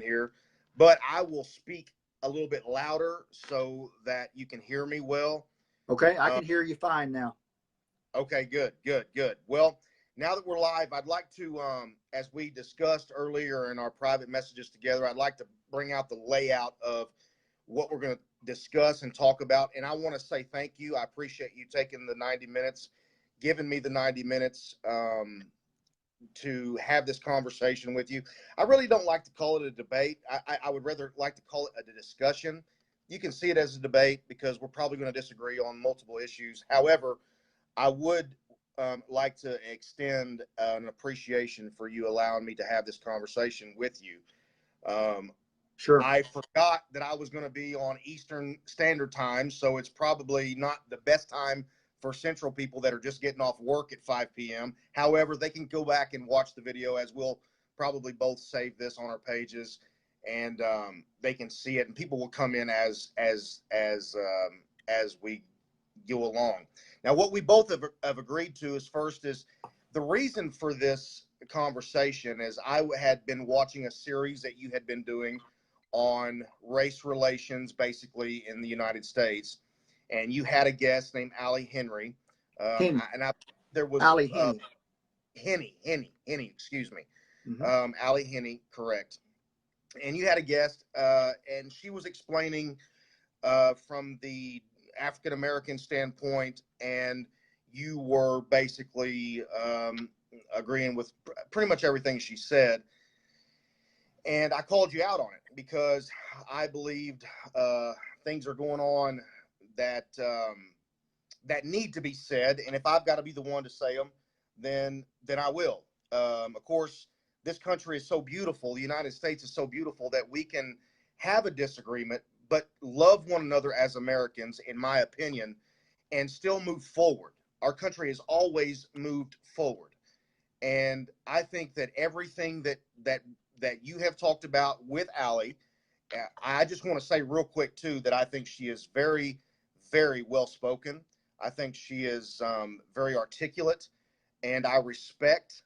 here, but I will speak a little bit louder so that you can hear me well. Okay, I Uh, can hear you fine now. okay, good, good, good. Well, now that we're live, I'd like to, as we discussed earlier in our private messages together, I'd like to bring out the layout of what we're going to discuss and talk about. And I want to say thank you. I appreciate you taking the 90 minutes, giving me the 90 minutes. To have this conversation with you. I really don't like to call it a debate. I would rather like to call it a discussion. You can see it as a debate because we're probably going to disagree on multiple issues. However, I would like to extend an appreciation for you allowing me to have this conversation with you. Um, Sure. I forgot that I was going to be on Eastern Standard Time, so it's probably not the best time for Central people that are just getting off work at 5 p.m. However, they can go back and watch the video, as we'll probably both save this on our pages, and they can see it, and people will come in as we go along. Now, what we both have agreed to is first is the reason for this conversation is I had been watching a series that you had been doing on race relations, basically in the United States, and you had a guest named Allie Henry, Henny. there was Allie Henny. Henny, excuse me, Mm-hmm. Allie Henny, correct. And you had a guest, and she was explaining from the African American standpoint, and you were basically agreeing with pretty much everything she said. And I called you out on it because I believed things are going on that that need to be said, and if I've got to be the one to say them, then I will. Of course, this country is so beautiful. The United States is so beautiful that we can have a disagreement, but love one another as Americans, in my opinion, and still move forward. Our country has always moved forward, and I think that everything that you have talked about with Allie, I just want to say real quick too that I think she is very, very well spoken. I think she is very articulate, and I respect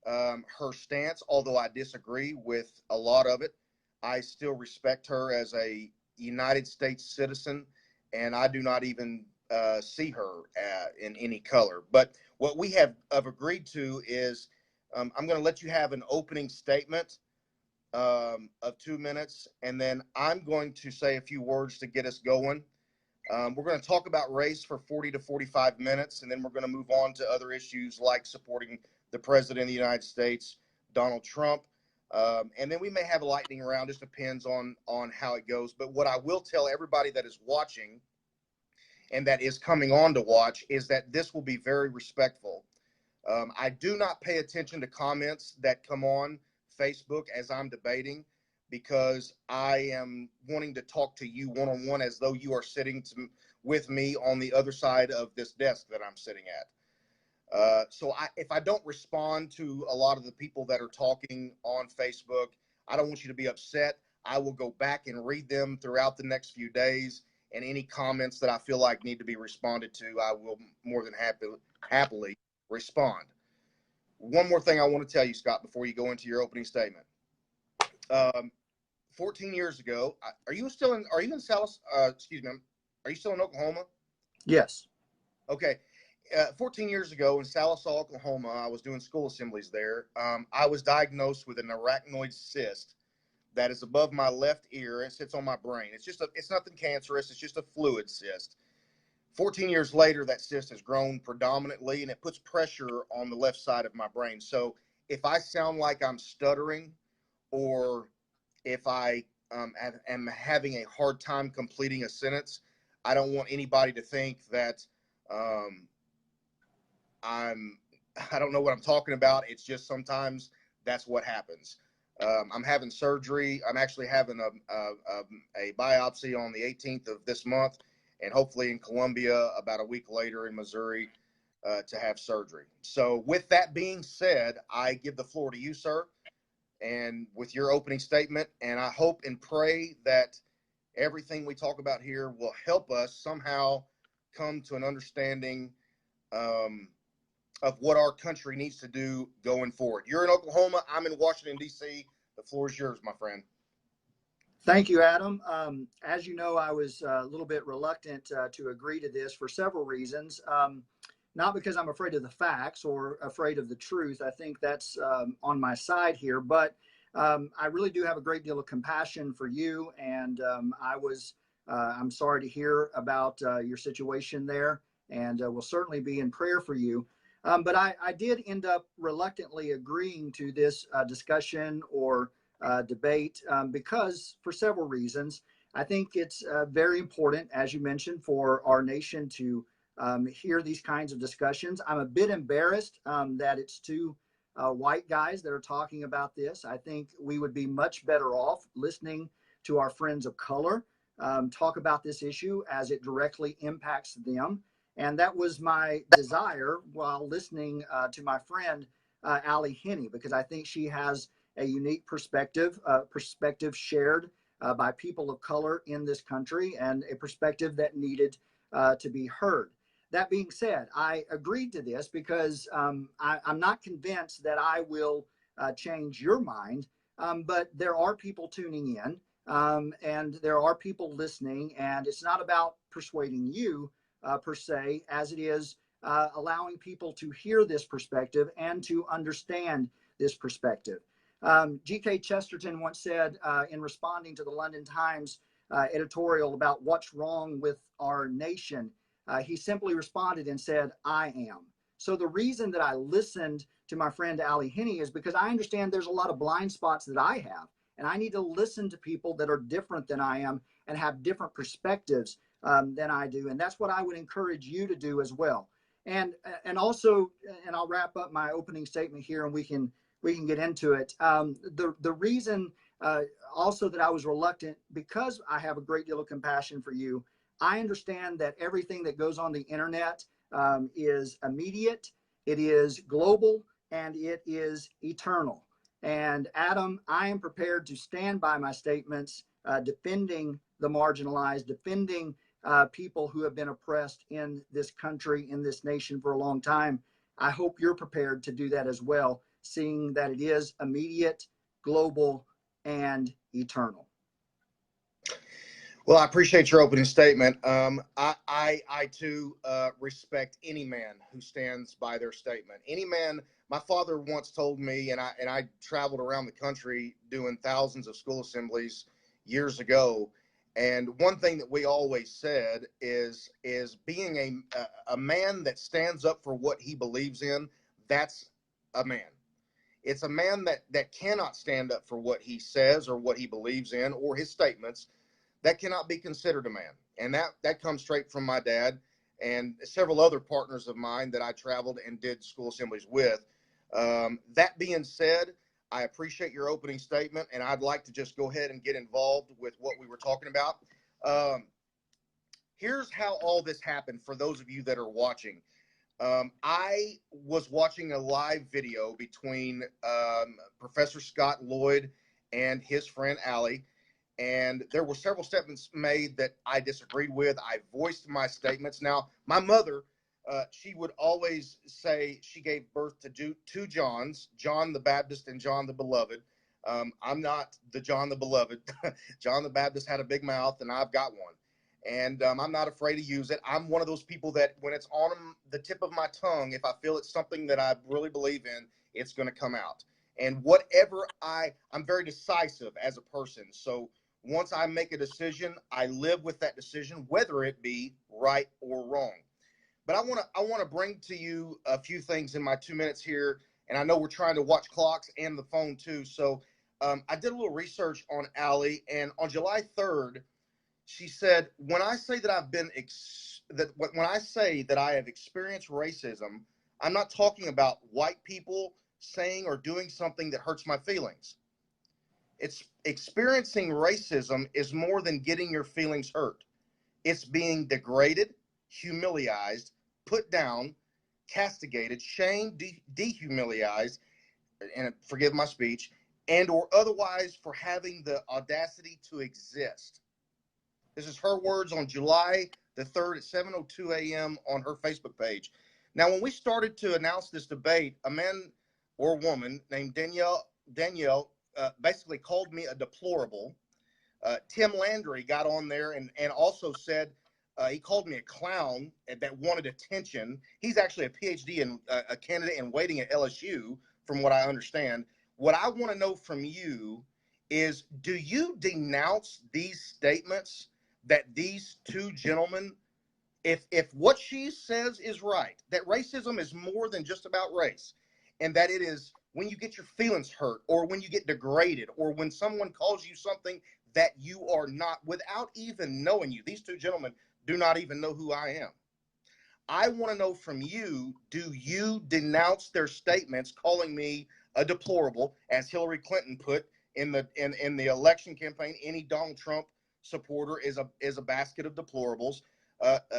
her stance. Although I disagree with a lot of it, I still respect her as a United States citizen, and I do not even see her in any color. But what we have agreed to is I'm going to let you have an opening statement of 2 minutes, and then I'm going to say a few words to get us going. We're going to talk about race for 40 to 45 minutes, and then we're going to move on to other issues like supporting the President of the United States, Donald Trump. And then we may have a lightning round, just depends on how it goes. But what I will tell everybody that is watching and that is coming on to watch is that this will be very respectful. I do not pay attention to comments that come on Facebook as I'm debating because I am wanting to talk to you one-on-one as though you are sitting with me on the other side of this desk that I'm sitting at. So if I don't respond to a lot of the people that are talking on Facebook, I don't want you to be upset. I will go back and read them throughout the next few days, and any comments that I feel like need to be responded to, I will more than happily respond. One more thing I want to tell you, Scott, before you go into your opening statement. 14 years ago, are you in Dallas? Excuse me, are you still in Oklahoma? Yes. Okay. 14 years ago in Sallisaw, Oklahoma, I was doing school assemblies there. I was diagnosed with an arachnoid cyst that is above my left ear and sits on my brain. It's nothing cancerous. It's just a fluid cyst. 14 years later, that cyst has grown predominantly, and it puts pressure on the left side of my brain. So if I sound like I'm stuttering, or if I am having a hard time completing a sentence, I don't want anybody to think that um, I don't know what I'm talking about. It's just sometimes that's what happens. I'm having surgery. I'm actually having a biopsy on the 18th of this month, and hopefully in Columbia about a week later in Missouri to have surgery. So with that being said, I give the floor to you, sir, and with your opening statement, and I hope and pray that everything we talk about here will help us somehow come to an understanding of what our country needs to do going forward. You're in Oklahoma. I'm in Washington, D.C. The floor is yours, my friend. Thank you, Adam. As you know, I was a little bit reluctant to agree to this for several reasons. Not because I'm afraid of the facts or afraid of the truth. I think that's on my side here, but I really do have a great deal of compassion for you. And I'm sorry to hear about your situation there, and will certainly be in prayer for you. But I did end up reluctantly agreeing to this discussion or debate because for several reasons. I think it's very important, as you mentioned, for our nation to hear these kinds of discussions. I'm a bit embarrassed that it's two white guys that are talking about this. I think we would be much better off listening to our friends of color talk about this issue as it directly impacts them. And that was my desire while listening to my friend Allie Henney, because I think she has a unique perspective, perspective shared by people of color in this country, and a perspective that needed to be heard. That being said, I agreed to this because I'm not convinced that I will change your mind, but there are people tuning in, and there are people listening, and it's not about persuading you per se, as it is allowing people to hear this perspective and to understand this perspective. G.K. Chesterton once said in responding to the London Times editorial about what's wrong with our nation, he simply responded and said, "I am." So the reason that I listened to my friend Allie Henney is because I understand there's a lot of blind spots that I have, and I need to listen to people that are different than I am and have different perspectives than I do. And that's what I would encourage you to do as well. And also, and I'll wrap up my opening statement here, and we can get into it. The reason also that I was reluctant, because I have a great deal of compassion for you. I understand that everything that goes on the internet is immediate, it is global, and it is eternal. And Adam, I am prepared to stand by my statements, defending the marginalized, defending people who have been oppressed in this country, in this nation for a long time. I hope you're prepared to do that as well, seeing that it is immediate, global, and eternal. Well, I appreciate your opening statement. I too respect any man who stands by their statement. Any man. My father once told me, and I traveled around the country doing thousands of school assemblies years ago. And one thing that we always said is being a man that stands up for what he believes in. That's a man. It's a man that cannot stand up for what he says or what he believes in or his statements. That cannot be considered a man. And that comes straight from my dad and several other partners of mine that I traveled and did school assemblies with. That being said, I appreciate your opening statement, and I'd like to just go ahead and get involved with what we were talking about. Here's how all this happened for those of you that are watching. I was watching a live video between Professor Scott Lloyd and his friend Allie. And there were several statements made that I disagreed with. I voiced my statements. Now, my mother, she would always say she gave birth to two Johns, John the Baptist and John the Beloved. I'm not the John the Beloved. John the Baptist had a big mouth, and I've got one. And I'm not afraid to use it. I'm one of those people that when it's on the tip of my tongue, if I feel it's something that I really believe in, it's going to come out. And whatever I'm very decisive as a person. So once I make a decision, I live with that decision, whether it be right or wrong. But I want to bring to you a few things in my 2 minutes here, and I know we're trying to watch clocks and the phone too. So I did a little research on Allie, and on July 3rd, she said, "When I say that when I say that I have experienced racism, I'm not talking about white people saying or doing something that hurts my feelings. It's experiencing racism is more than getting your feelings hurt. It's being degraded, humiliated, put down, castigated, shamed, dehumiliated, and forgive my speech, and or otherwise for having the audacity to exist." This is her words on July the 3rd at 7:02 a.m. on her Facebook page. Now, when we started to announce this debate, a man or woman named Danielle basically called me a deplorable. Tim Landry got on there and also said, he called me a clown that wanted attention. He's actually a PhD in a candidate in waiting at LSU, from what I understand. What I want to know from you is, do you denounce these statements that these two gentlemen, if what she says is right, that racism is more than just about race, and that it is when you get your feelings hurt, or when you get degraded, or when someone calls you something that you are not, without even knowing you. These two gentlemen do not even know who I am. I want to know from you, do you denounce their statements calling me a deplorable, as Hillary Clinton put in the election campaign? Any Donald Trump supporter is a basket of deplorables.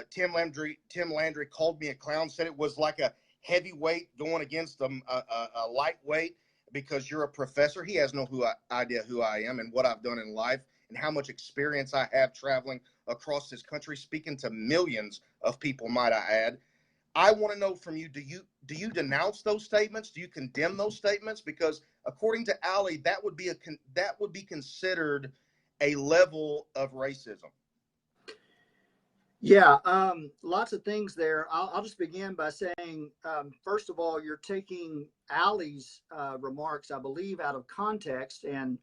Tim Landry called me a clown, said it was like a heavyweight going against a lightweight because you're a professor. He has no idea who I am and what I've done in life and how much experience I have traveling across this country, speaking to millions of people, might I add. I want to know from you, do you denounce those statements? Do you condemn those statements? Because according to Allie, that would be considered a level of racism. Yeah, lots of things there. I'll just begin by saying, first of all, you're taking Allie's remarks, I believe, out of context and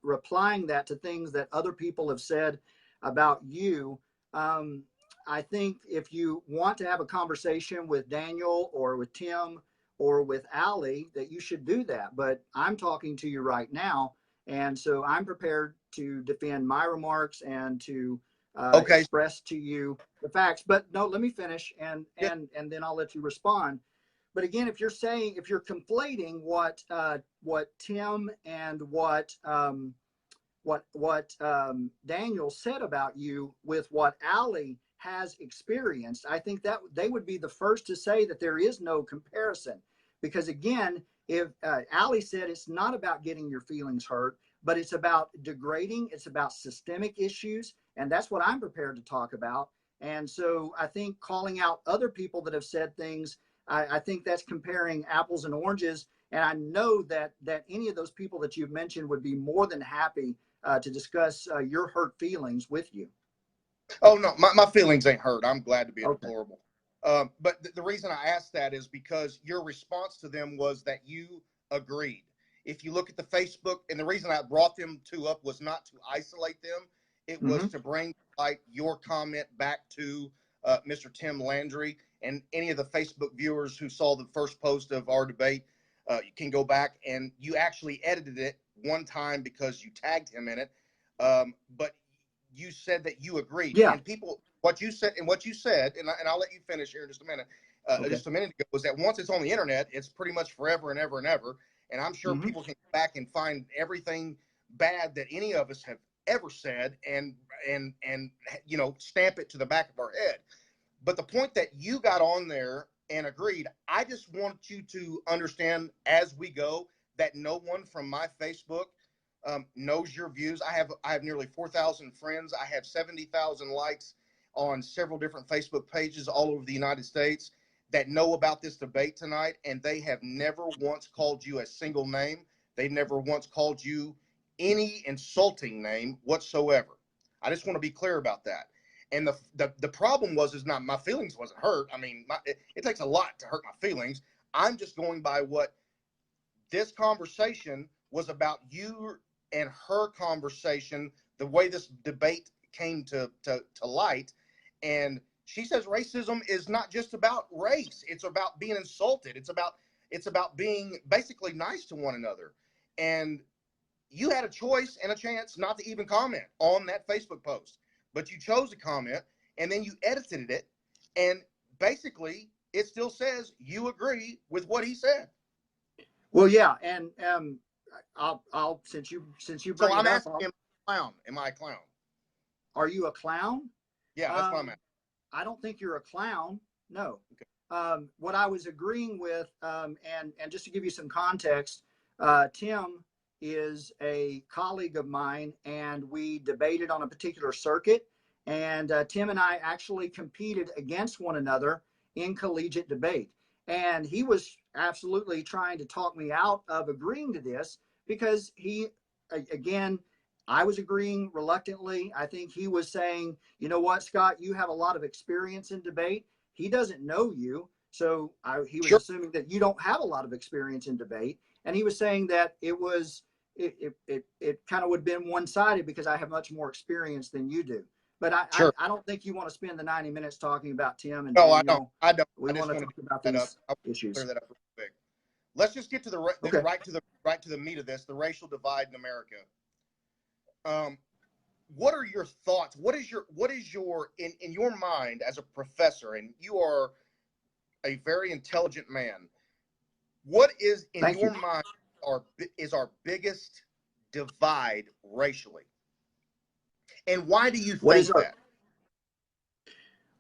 replying that to things that other people have said about you. I think if you want to have a conversation with Daniel or with Tim or with Allie, that you should do that. But I'm talking to you right now, and so I'm prepared to defend my remarks and to Okay. express to you the facts. But no, let me finish, and then I'll let you respond. But again, if you're conflating what Tim and what Daniel said about you with what Allie has experienced, I think that they would be the first to say that there is no comparison. Because again, if Allie said it's not about getting your feelings hurt, but it's about degrading, it's about systemic issues, and that's what I'm prepared to talk about. And so I think calling out other people that have said things, I think that's comparing apples and oranges. And I know that any of those people that you've mentioned would be more than happy to discuss your hurt feelings with you. Oh, no, my feelings ain't hurt. I'm glad to be a Okay. deplorable. But the reason I asked that is because your response to them was that you agreed. If you look at the Facebook, and the reason I brought them two up was not to isolate them, it was to bring like your comment back to Mr. Tim Landry, and any of the Facebook viewers who saw the first post of our debate. You can go back, and you actually edited it one time because you tagged him in it. But you said that you agreed. Yeah. And people, what you said, and I'll let you finish here in just a minute. Okay. Just a minute ago, was that once it's on the internet, it's pretty much forever and ever and ever. And I'm sure people can go back and find everything bad that any of us have ever said and stamp it to the back of our head. But the point that you got on there and agreed, I just want you to understand as we go that no one from my Facebook knows your views. I have nearly 4,000 friends. I have 70,000 likes on several different Facebook pages all over the United States that know about this debate tonight, and they have never once called you a single name. They've never once called you any insulting name whatsoever. I just want to be clear about that. And the problem is not my feelings wasn't hurt. I mean, it takes a lot to hurt my feelings. I'm just going by what this conversation was about, you and her conversation, the way this debate came to light. And she says racism is not just about race. It's about being insulted. It's about being basically nice to one another. And you had a choice and a chance not to even comment on that Facebook post, but you chose to comment, and then you edited it, and basically it still says you agree with what he said. Well, yeah, and I'll since you bring So I'm it up, asking him, clown. Am I a clown? Are you a clown? Yeah, that's what I'm asking. I don't think you're a clown. No. Okay. What I was agreeing with, and just to give you some context, Tim is a colleague of mine, and we debated on a particular circuit. And Tim and I actually competed against one another in collegiate debate. And he was absolutely trying to talk me out of agreeing to this because he, again, I was agreeing reluctantly. I think he was saying, you know what, Scott, you have a lot of experience in debate. He doesn't know you. So he was Sure. assuming that you don't have a lot of experience in debate. And he was saying that it kind of would have been one-sided because I have much more experience than you do. But Sure. I don't think you want to spend the 90 minutes talking about Tim and No, I don't. Daniel. I don't. We I want just to want to talk about clear that up. these I'll clear issues. that up real quick. Let's just get to the Okay. right to the meat of this, the racial divide in America. What are your thoughts? What is your in your mind as a professor, and you are a very intelligent man. What is in Thank your you. mind our biggest divide racially, and why do you What is think our that?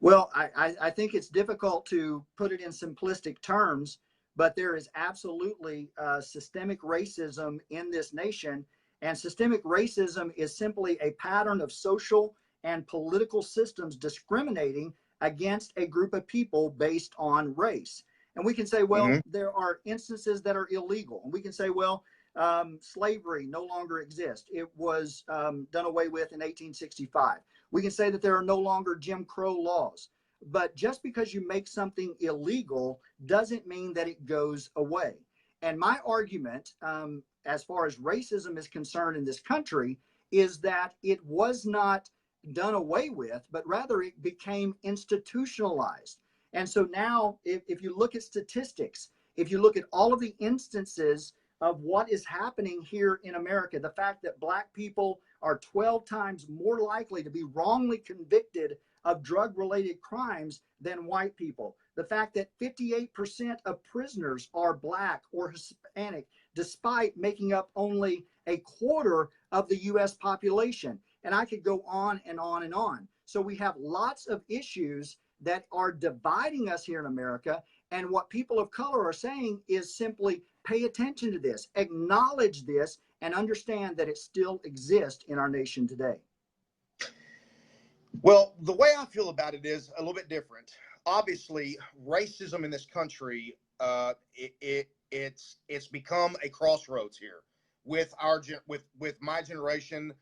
Well, I think it's difficult to put it in simplistic terms, but there is absolutely systemic racism in this nation. And systemic racism is simply a pattern of social and political systems discriminating against a group of people based on race. And we can say, Mm-hmm. well, there are instances that are illegal. And we can say, well, slavery no longer exists. It was done away with in 1865. We can say that there are no longer Jim Crow laws. But just because you make something illegal doesn't mean that it goes away. And my argument, as far as racism is concerned in this country, is that it was not done away with, but rather it became institutionalized. And so now, if you look at statistics, if you look at all of the instances of what is happening here in America, the fact that Black people are 12 times more likely to be wrongly convicted of drug-related crimes than white people, the fact that 58% of prisoners are Black or Hispanic, despite making up only a quarter of the U.S. population. And I could go on and on and on. So we have lots of issues that are dividing us here in America. And what people of color are saying is simply pay attention to this, acknowledge this, and understand that it still exists in our nation today. Well, the way I feel about it is a little bit different. Obviously, racism in this country, it's become a crossroads here with with my generation,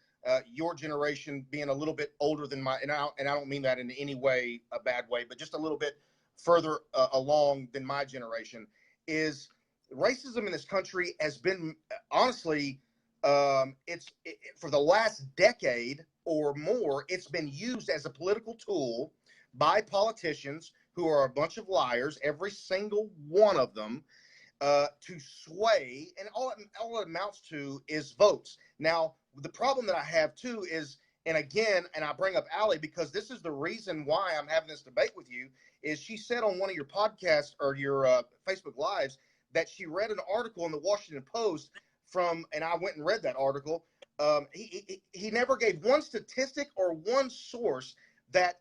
your generation being a little bit older than my, and I don't mean that in any way a bad way, but just a little bit further along than my generation. Is racism in this country has been honestly, for the last decade or more, it's been used as a political tool by politicians who are a bunch of liars, every single one of them, to sway, and all it amounts to is votes. Now, the problem that I have too is, and again, and I bring up Allie because this is the reason why I'm having this debate with you, is she said on one of your podcasts or your Facebook Lives that she read an article in the Washington Post and I went and read that article. He never gave one statistic or one source that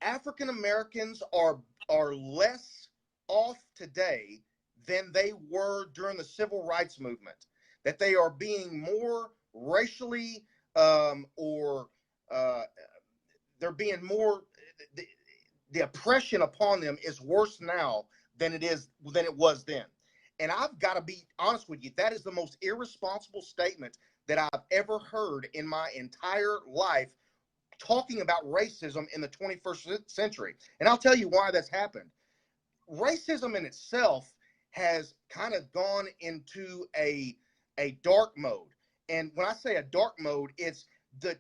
African Americans are less off today than they were during the civil rights movement, that they are being more racially or they're being more, the oppression upon them is worse now than it was then. And I've got to be honest with you, that is the most irresponsible statement that I've ever heard in my entire life, talking about racism in the 21st century. And I'll tell you why that's happened. Racism in itself has kind of gone into a dark mode. And when I say a dark mode, it's the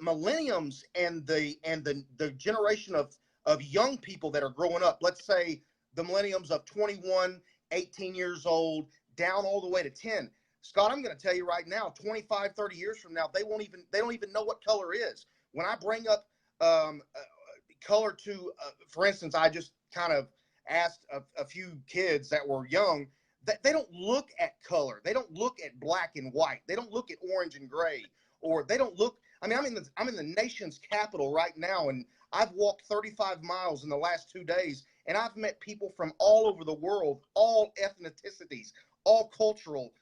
millenniums and the generation of young people that are growing up. Let's say the millenniums of 21, 18 years old, down all the way to 10. Scott, I'm going to tell you right now, 25, 30 years from now, they don't even know what color is. When I bring up color to, for instance, I just kind of asked a few kids that were young, that they don't look at color. They don't look at black and white. They don't look at orange and gray, or they don't look. I mean, I'm in the nation's capital right now, and I've walked 35 miles in the last 2 days, and I've met people from all over the world, all ethnicities, all cultural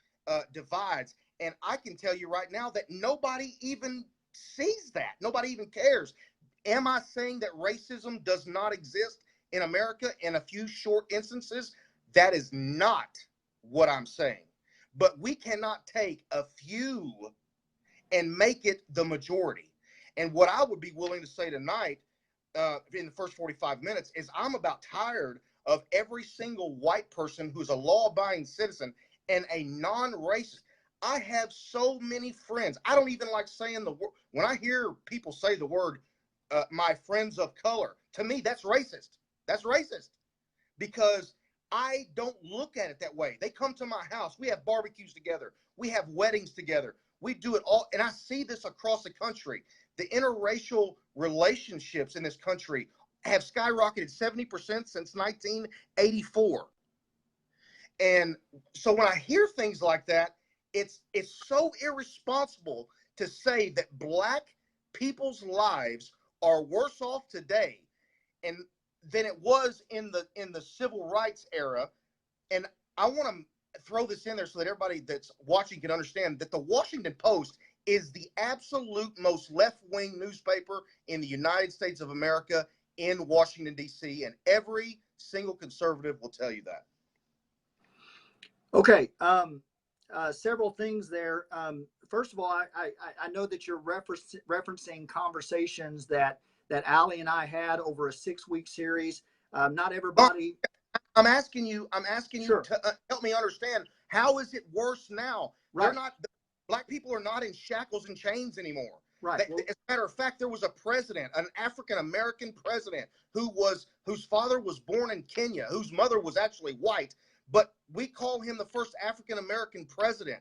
divides. And I can tell you right now that nobody even sees that. Nobody even cares. Am I saying that racism does not exist in America in a few short instances? That is not what I'm saying. But we cannot take a few and make it the majority. And what I would be willing to say tonight, in the first 45 minutes, is I'm about tired of every single white person who's a law-abiding citizen and a non-racist. I have so many friends. I don't even like saying the word. When I hear people say the word, my friends of color, to me, that's racist. That's racist, because I don't look at it that way. They come to my house. We have barbecues together. We have weddings together. We do it all. And I see this across the country. The interracial relationships in this country have skyrocketed 70% since 1984. And so when I hear things like that, it's so irresponsible to say that Black people's lives are worse off today and than it was in the civil rights era. And I want to throw this in there so that everybody that's watching can understand that the Washington Post is the absolute most left-wing newspaper in the United States of America in Washington, D.C., and every single conservative will tell you that. Okay. Several things there. First of all, I know that you're referencing conversations that Allie and I had over a 6-week series. Not everybody. I'm asking you Sure. to help me understand, how is it worse now? Right. They're not, Black people are not in shackles and chains anymore. Right. As a matter of fact, there was a president, an African-American president, whose father was born in Kenya, whose mother was actually white, but we call him the first African-American president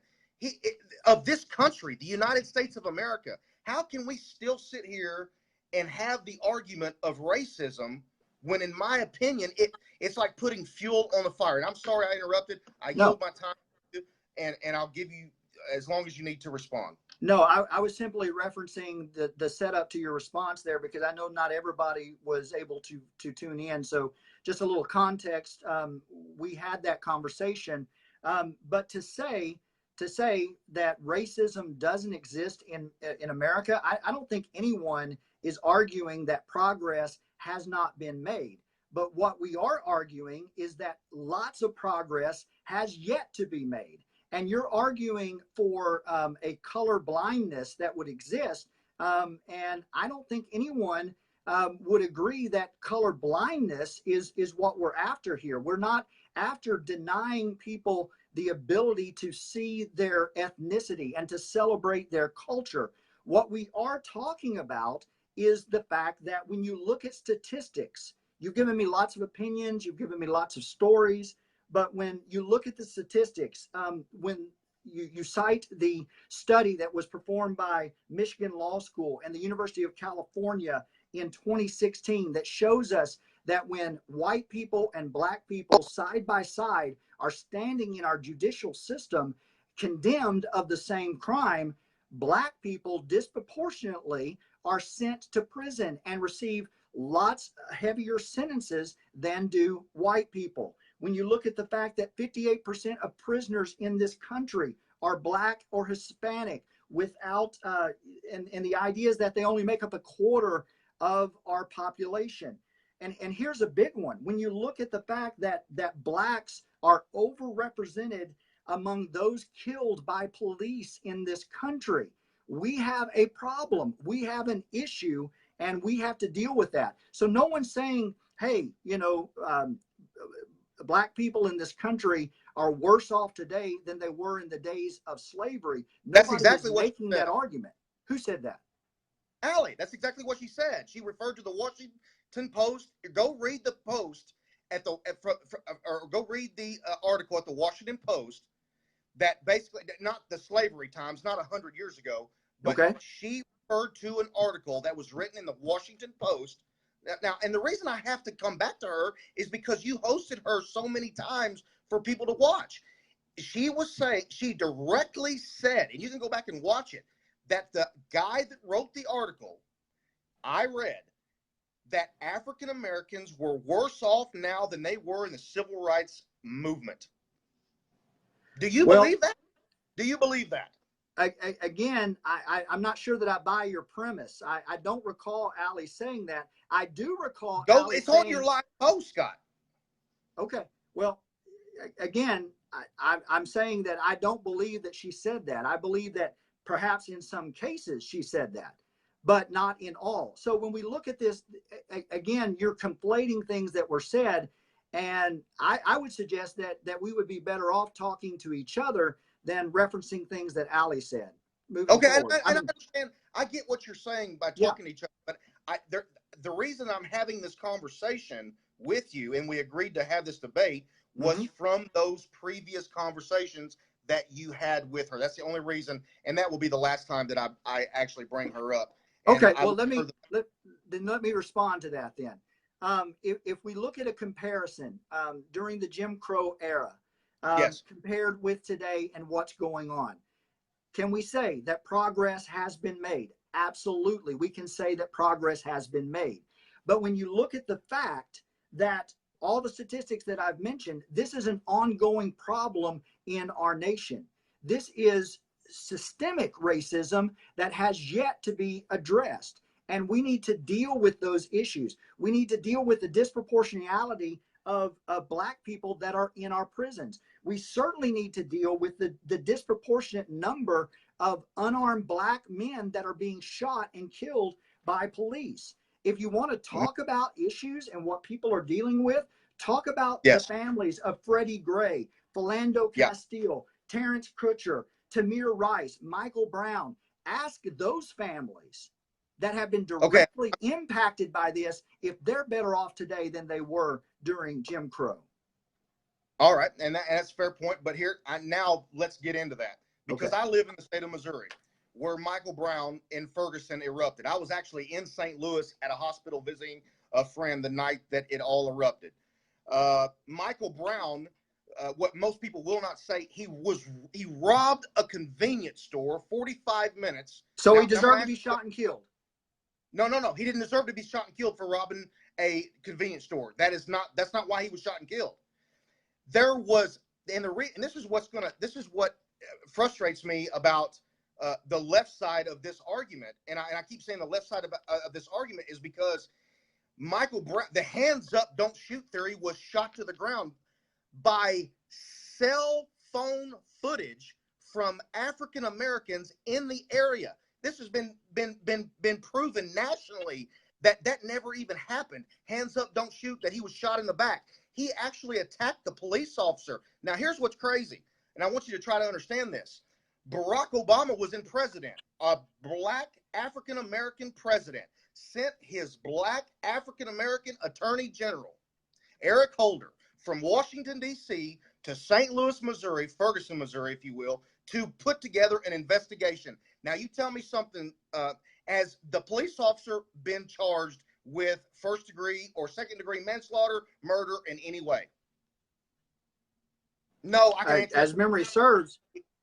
of this country, the United States of America. How can we still sit here and have the argument of racism when, in my opinion, it's like putting fuel on the fire? And I'm sorry I interrupted. I yield my time, and I'll give you as long as you need to respond. No, I was simply referencing the setup to your response there, because I know not everybody was able to tune in. So just a little context. We had that conversation, but to say that racism doesn't exist in America, I don't think anyone is arguing that progress has not been made. But what we are arguing is that lots of progress has yet to be made. And you're arguing for a color blindness that would exist. And I don't think anyone would agree that color blindness is what we're after here. We're not after denying people the ability to see their ethnicity and to celebrate their culture. What we are talking about is the fact that when you look at statistics, you've given me lots of opinions, you've given me lots of stories, but when you look at the statistics, when you cite the study that was performed by Michigan Law School and the University of California in 2016 that shows us that when white people and Black people side by side are standing in our judicial system condemned of the same crime, Black people disproportionately are sent to prison and receive lots heavier sentences than do white people. When you look at the fact that 58% of prisoners in this country are Black or Hispanic, without and the idea is that they only make up a quarter of our population. And here's a big one. When you look at the fact that Blacks are overrepresented among those killed by police in this country, we have a problem. We have an issue, and we have to deal with that. So no one's saying, hey, Black people in this country are worse off today than they were in the days of slavery. That's Nobody exactly is what making that argument. Who said that? Allie, that's exactly what she said. She referred to the Washington Post. Go read the Post or go read the article at the Washington Post that basically, not the slavery times, not 100 years ago, but Okay. She referred to an article that was written in the Washington Post. Now, and the reason I have to come back to her is because you hosted her so many times for people to watch. She directly said, and you can go back and watch it, that the guy that wrote the article, I read, that African Americans were worse off now than they were in the civil rights movement. Do you believe that? Do you believe that? Again, I'm not sure that I buy your premise. I don't recall Allie saying that. I do recall Allie it's saying, on your live post, Scott. Okay. Well, again, I'm saying that I don't believe that she said that. I believe that perhaps in some cases she said that, but not in all. So when we look at this, again, you're conflating things that were said. And I would suggest that we would be better off talking to each other than referencing things that Ali said. Moving forward. I understand. I get what you're saying by talking to each other, but the reason I'm having this conversation with you, and we agreed to have this debate, was from those previous conversations that you had with her. That's the only reason, and that will be the last time that I actually bring her up. And okay, well, let me respond to that then. If we look at a comparison during the Jim Crow era, yes, compared with today and what's going on, can we say that progress has been made? Absolutely, we can say that progress has been made. But when you look at the fact that all the statistics that I've mentioned, this is an ongoing problem in our nation. This is systemic racism that has yet to be addressed. And we need to deal with those issues. We need to deal with the disproportionality of Black people that are in our prisons. We certainly need to deal with the disproportionate number of unarmed Black men that are being shot and killed by police. If you want to talk about issues and what people are dealing with, talk about the families of Freddie Gray, Philando Castile, Terrence Kutcher, Tamir Rice, Michael Brown. Ask those families that have been directly impacted by this if they're better off today than they were during Jim Crow. All right, and that's a fair point. But now let's get into that, because I live in the state of Missouri, where Michael Brown in Ferguson erupted. I was actually in St. Louis at a hospital visiting a friend the night that it all erupted. Michael Brown, what most people will not say, he robbed a convenience store 45 minutes. So he deserved to be shot and killed. No. He didn't deserve to be shot and killed for robbing a convenience store. That's not why he was shot and killed. There was, and this is what frustrates me about the left side of this argument. And I keep saying the left side of this argument is because Michael Brown, the hands up, don't shoot theory was shot to the ground by cell phone footage from African Americans in the area. This has been proven nationally that never even happened. Hands up, don't shoot, that he was shot in the back. He actually attacked the police officer. Now, here's what's crazy, and I want you to try to understand this. Barack Obama was in president. A Black African American president sent his Black African American Attorney General, Eric Holder, from Washington, D.C. to St. Louis, Missouri, Ferguson, Missouri, if you will, to put together an investigation. Now, you tell me something. Has the police officer been charged with first degree or second degree manslaughter, murder in any way? No, I can answer. As memory serves,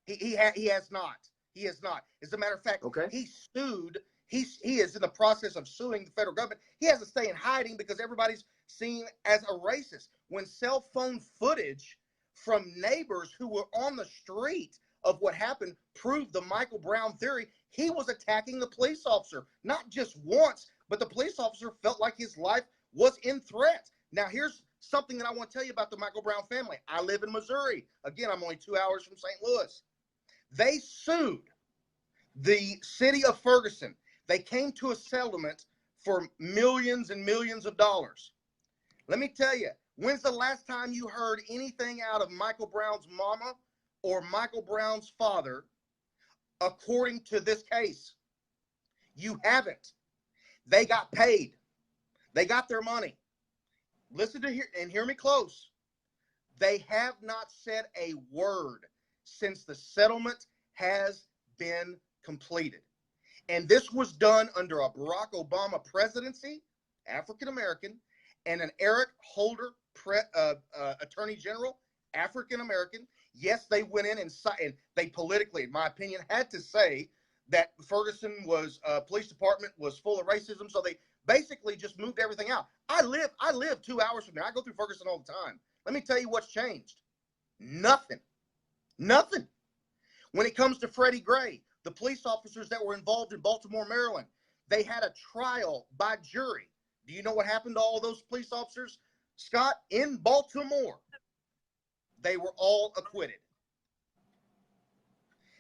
he has not. He has not. As a matter of fact, he sued. He is in the process of suing the federal government. He has to stay in hiding because everybody's seen as a racist. When cell phone footage from neighbors who were on the street of what happened proved the Michael Brown theory, he was attacking the police officer, not just once, but the police officer felt like his life was in threat. Now, here's something that I want to tell you about the Michael Brown family. I live in Missouri. Again, I'm only 2 hours from St. Louis. They sued the city of Ferguson. They came to a settlement for millions and millions of dollars. Let me tell you, when's the last time you heard anything out of Michael Brown's mama or Michael Brown's father, according to this case? You haven't. They got paid. They got their money. Listen to here and hear me close. They have not said a word since the settlement has been completed. And this was done under a Barack Obama presidency, African American, and an Eric Holder Attorney General, African American. Yes, they went in and they politically, in my opinion, had to say that Ferguson police department was full of racism. So they basically just moved everything out. I live 2 hours from there. I go through Ferguson all the time. Let me tell you what's changed. Nothing. When it comes to Freddie Gray, the police officers that were involved in Baltimore, Maryland, they had a trial by jury. Do you know what happened to all those police officers, Scott? In Baltimore, they were all acquitted.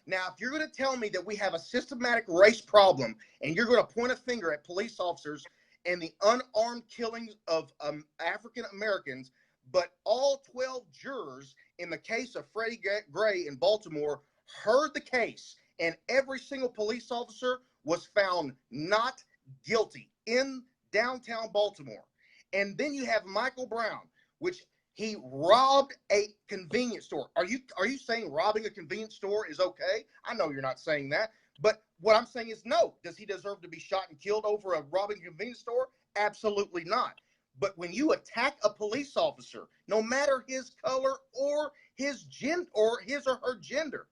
Now, if you're going to tell me that we have a systematic race problem and you're going to point a finger at police officers and the unarmed killings of African Americans, but all 12 jurors in the case of Freddie Gray in Baltimore heard the case and every single police officer was found not guilty in downtown Baltimore. And then you have Michael Brown, which he robbed a convenience store. Are you saying robbing a convenience store is okay? I know you're not saying that, but what I'm saying is no. Does he deserve to be shot and killed over a robbing a convenience store? Absolutely not. But when you attack a police officer, no matter his color or his gender or his or her gender,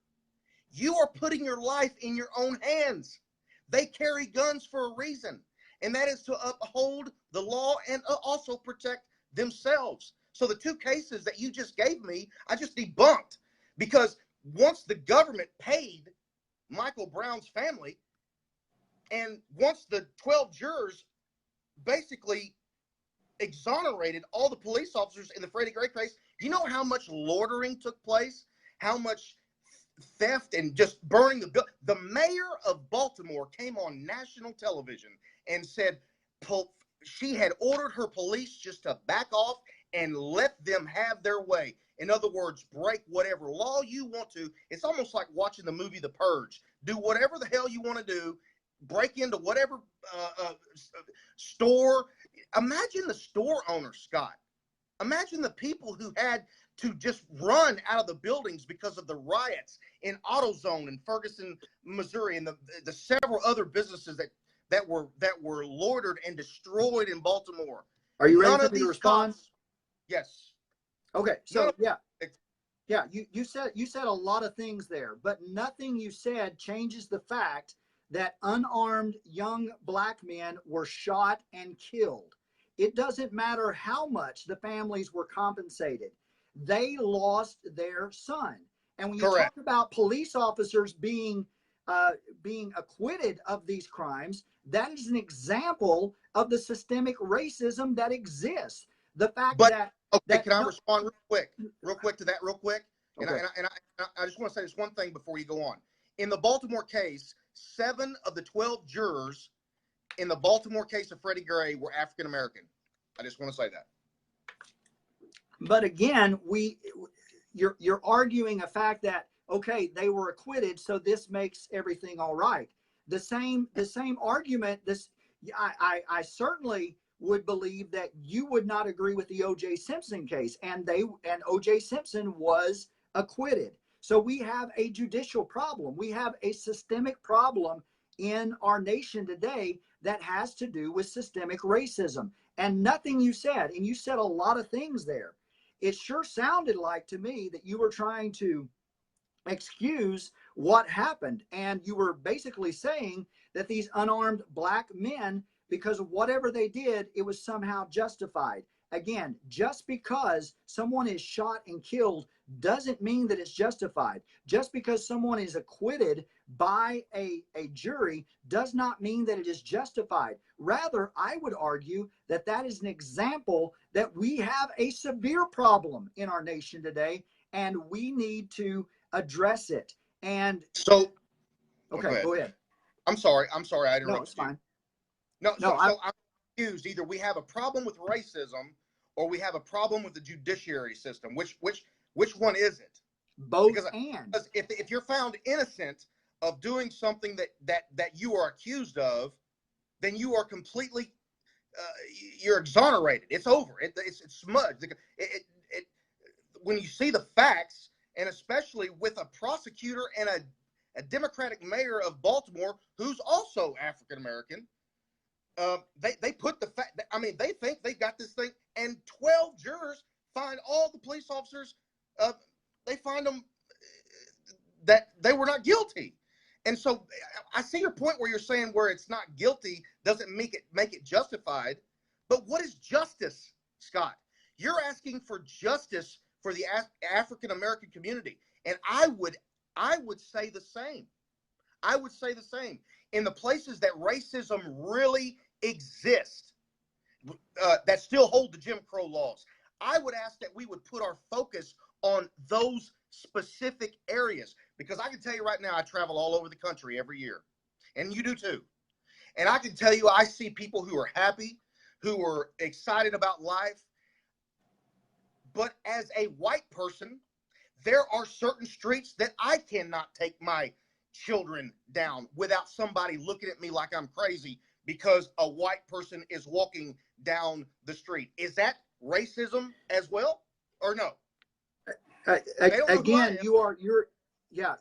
you are putting your life in your own hands. They carry guns for a reason, and that is to uphold the law and also protect themselves. So the two cases that you just gave me, I just debunked, because once the government paid Michael Brown's family, and once the 12 jurors basically exonerated all the police officers in the Freddie Gray case, you know how much loitering took place, how much theft and just burning the bill. The mayor of Baltimore came on national television and said she had ordered her police just to back off and let them have their way. In other words, break whatever law you want to. It's almost like watching the movie The Purge. Do whatever the hell you want to do. Break into whatever store. Imagine the store owner, Scott. Imagine the people who had to just run out of the buildings because of the riots in AutoZone in Ferguson, Missouri, and the several other businesses that were loitered and destroyed in Baltimore. Are you ready for me to respond? Yes. Okay. So yeah. You said a lot of things there, but nothing you said changes the fact that unarmed young black men were shot and killed. It doesn't matter how much the families were compensated. They lost their son. And when you talk about police officers being acquitted of these crimes, that is an example of the systemic racism that exists. The fact can I respond real quick to that real quick? Okay. And I just want to say this one thing before you go on. In the Baltimore case, 7 of the 12 jurors in the Baltimore case of Freddie Gray were African American. I just want to say that. But again, you're arguing a fact that, okay, they were acquitted, so this makes everything all right. The same argument. I certainly would believe that you would not agree with the O.J. Simpson case, and O.J. Simpson was acquitted. So we have a judicial problem. We have a systemic problem in our nation today that has to do with systemic racism. And nothing you said, and you said a lot of things there, it sure sounded like to me that you were trying to excuse what happened. And you were basically saying that these unarmed black men, because of whatever they did, it was somehow justified. Again, just because someone is shot and killed doesn't mean that it's justified. Just because someone is acquitted by a jury does not mean that it is justified. Rather, I would argue that that is an example that we have a severe problem in our nation today, and we need to address it. And so, okay, go ahead. I'm sorry. I interrupted. No, it's fine. So I'm confused. Either we have a problem with racism, or we have a problem with the judiciary system. Which one is it? Both. Because if you're found innocent of doing something that you are accused of, then you are completely you're exonerated. It's over. It's smudged. When you see the facts, and especially with a prosecutor and a Democratic mayor of Baltimore who's also African American, they put the fact. I mean, they think they got this thing, and 12 jurors find all the police officers. They find them that they were not guilty. And so I see your point where you're saying where it's not guilty doesn't make it justified. But what is justice, Scott? You're asking for justice for the African American community, and I would say the same. I would say the same in the places that racism really exists, that still hold the Jim Crow laws. I would ask that we would put our focus on those specific areas, because I can tell you right now, I travel all over the country every year, and you do too. And I can tell you, I see people who are happy, who are excited about life. But as a white person, there are certain streets that I cannot take my children down without somebody looking at me like I'm crazy because a white person is walking down the street. Is that racism as well, or no? They don't know who I Again, am. you're Not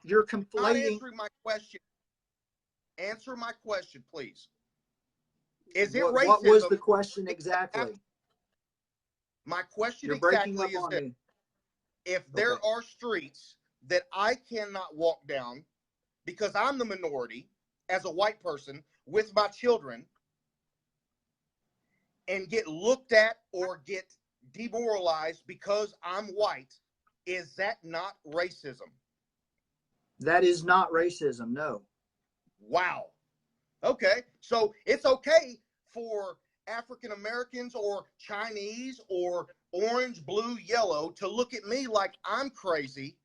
conflating. answering my question. Answer my question, please. Is it What was racism? the question exactly? My question You're breaking exactly up is on this. me. If Okay. there are streets that I cannot walk down because I'm the minority as a white person with my children and get looked at or get demoralized because I'm white, is that not racism? That is not racism, no. Wow. Okay. So it's okay for African Americans or Chinese or orange, blue, yellow to look at me like I'm crazy.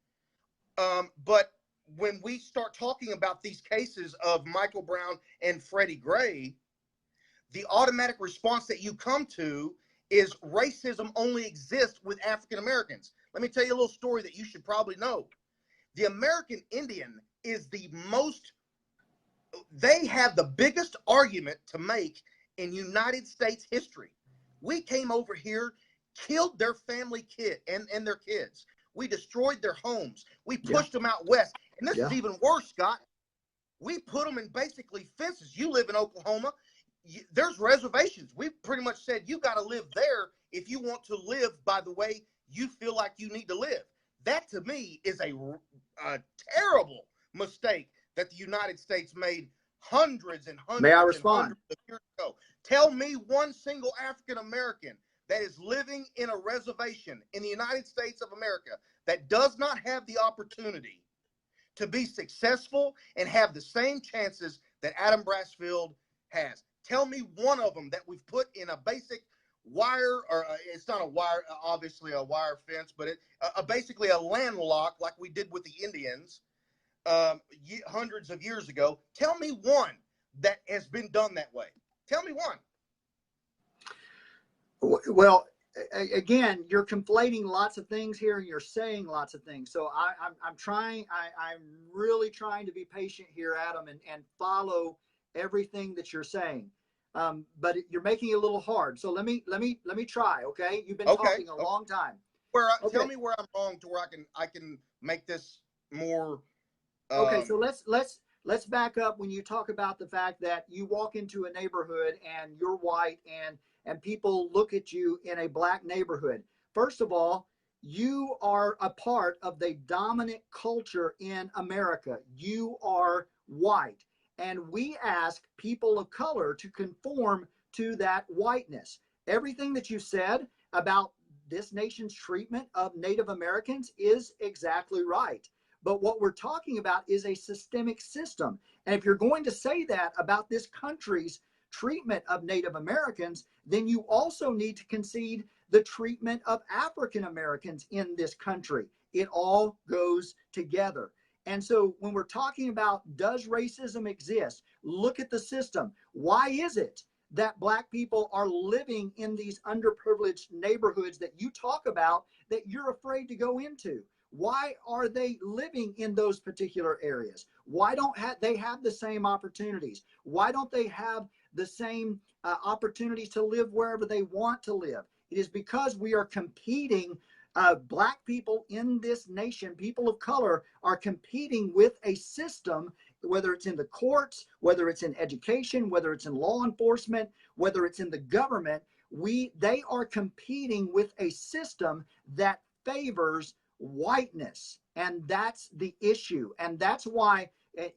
But when we start talking about these cases of Michael Brown and Freddie Gray, the automatic response that you come to is racism only exists with African Americans. Let me tell you a little story that you should probably know. The American Indian is they have the biggest argument to make in United States history. We came over here, killed their family kid and their kids. We destroyed their homes. We pushed them out west. And this is even worse, Scott. We put them in basically fences. You live in Oklahoma. There's reservations. We pretty much said you got to live there if you want to live by the way you feel like you need to live. That to me is a terrible mistake that the United States made hundreds and hundreds May I and respond? hundreds of years ago. Tell me one single African American that is living in a reservation in the United States of America that does not have the opportunity to be successful and have the same chances that Adam Brassfield has. Tell me one of them that we've put in a basic wire, or it's not a wire, obviously a wire fence, but basically a landlock like we did with the Indians hundreds of years ago. Tell me one that has been done that way. Tell me one. Well, again, you're conflating lots of things here, and you're saying lots of things. So I'm really trying to be patient here, Adam, and follow everything that you're saying. But you're making it a little hard. So let me try. Okay, you've been talking a long time. Tell me where I'm wrong to where I can make this more. Okay, so let's back up when you talk about the fact that you walk into a neighborhood and you're white and people look at you in a black neighborhood. First of all, you are a part of the dominant culture in America. You are white. And we ask people of color to conform to that whiteness. Everything that you said about this nation's treatment of Native Americans is exactly right. But what we're talking about is a systemic system. And if you're going to say that about this country's treatment of Native Americans, then you also need to concede the treatment of African Americans in this country. It all goes together. And so when we're talking about, does racism exist? Look at the system. Why is it that black people are living in these underprivileged neighborhoods that you talk about that you're afraid to go into? Why are they living in those particular areas? Why don't they have the same opportunities? Why don't they have the same opportunities to live wherever they want to live? It is because we are competing. Black people in this nation, people of color, are competing with a system, whether it's in the courts, whether it's in education, whether it's in law enforcement, whether it's in the government. They are competing with a system that favors whiteness, and that's the issue. And that's why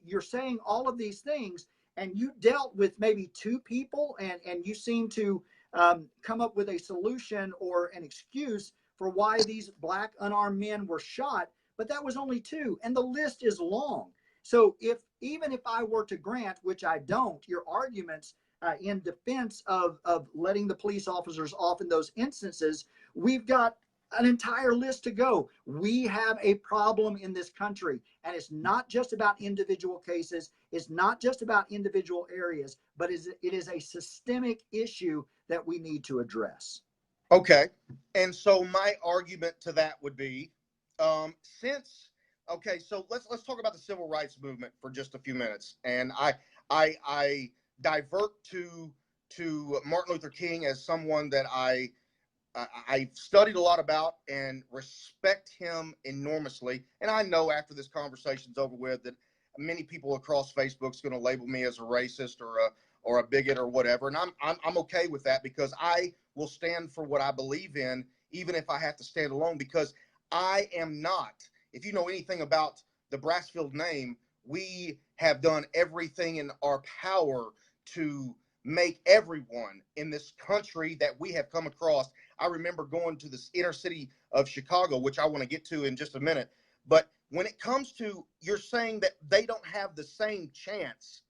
you're saying all of these things, and you dealt with maybe two people, and you seem to come up with a solution or an excuse for why these black unarmed men were shot, but that was only two, and the list is long. So even if I were to grant, which I don't, your arguments in defense of letting the police officers off in those instances, we've got an entire list to go. We have a problem in this country, and it's not just about individual cases. It's not just about individual areas, but it is a systemic issue that we need to address. Okay. And so my argument to that would be, since okay, so let's talk about the civil rights movement for just a few minutes. And I divert to Martin Luther King as someone that I've studied a lot about and respect him enormously. And I know after this conversation's over with that many people across Facebook's going to label me as a racist or a bigot or whatever, and I'm okay with that, because I will stand for what I believe in, even if I have to stand alone. Because I am not. If you know anything about the Brassfield name, we have done everything in our power to make everyone in this country that we have come across. I remember going to this inner city of Chicago, which I want to get to in just a minute. But when it comes to, you're saying that they don't have the same chance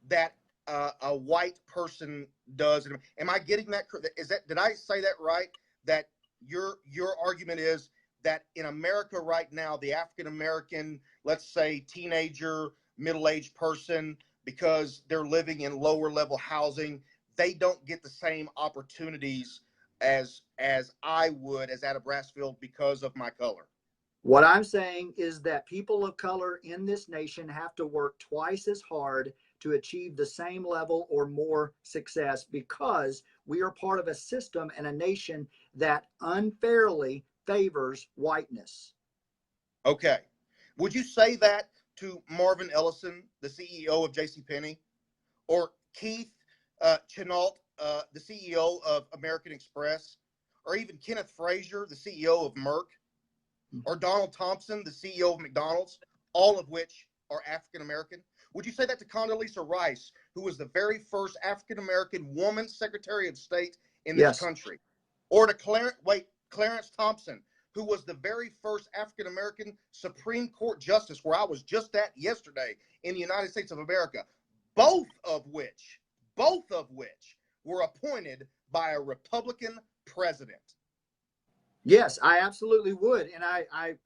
that a white person does. Am I getting that? Did I say that right? That your argument is that in America right now, the African American, let's say teenager, middle-aged person, because they're living in lower level housing, they don't get the same opportunities as I would as Adam Brassfield because of my color. What I'm saying is that people of color in this nation have to work twice as hard to achieve the same level or more success, because we are part of a system and a nation that unfairly favors whiteness. Okay. Would you say that to Marvin Ellison, the CEO of JCPenney, or Keith Chenault, the CEO of American Express, or even Kenneth Frazier, the CEO of Merck, or Donald Thompson, the CEO of McDonald's, all of which are African American? Would you say that to Condoleezza Rice, who was the very first African American woman Secretary of State in this country, or to Clarence Thompson, who was the very first African American Supreme Court Justice, where I was just at yesterday in the United States of America, both of which were appointed by a Republican president? Yes, I absolutely would, and I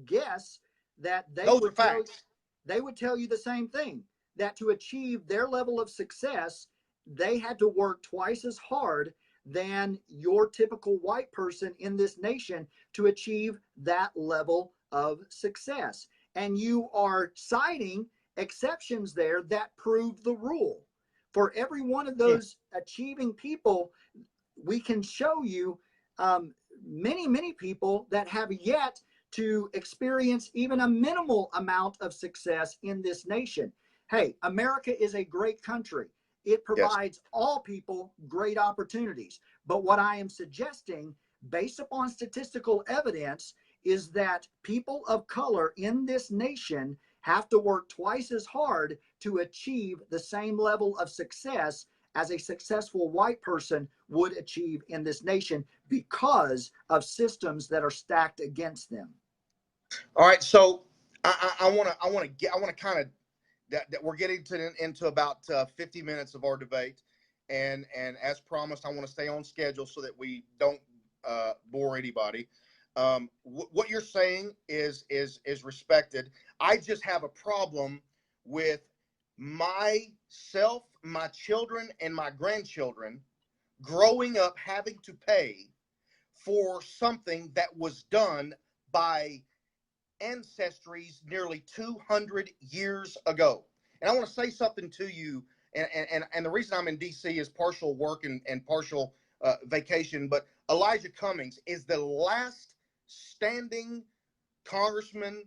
guess that they would tell you the same thing, that to achieve their level of success, they had to work twice as hard than your typical white person in this nation to achieve that level of success. And you are citing exceptions there that prove the rule. For every one of those achieving people, we can show you many people that have yet to experience even a minimal amount of success in this nation. Hey, America is a great country. It provides all people great opportunities. But what I am suggesting, based upon statistical evidence, is that people of color in this nation have to work twice as hard to achieve the same level of success as a successful white person would achieve in this nation, because of systems that are stacked against them. All right, so I want to kind of that we're getting into about 50 minutes of our debate, and as promised, I want to stay on schedule so that we don't bore anybody. What you're saying is respected. I just have a problem with myself, my children, and my grandchildren growing up having to pay for something that was done by ancestries nearly 200 years ago. And I want to say something to you, and the reason I'm in D.C. is partial work and partial vacation, but Elijah Cummings is the last standing congressman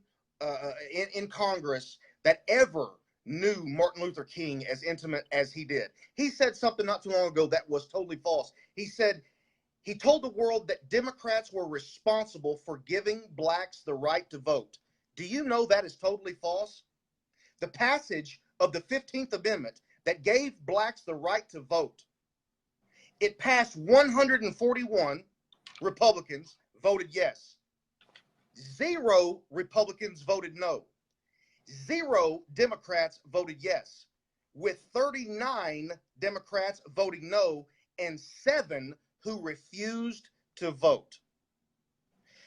in Congress that ever knew Martin Luther King as intimate as he did. He said something not too long ago that was totally false. He told the world that Democrats were responsible for giving blacks the right to vote. Do you know that is totally false? The passage of the 15th Amendment that gave blacks the right to vote, it passed. 141 Republicans voted yes. 0 Republicans voted no. 0 Democrats voted yes, with 39 Democrats voting no and 7 who refused to vote.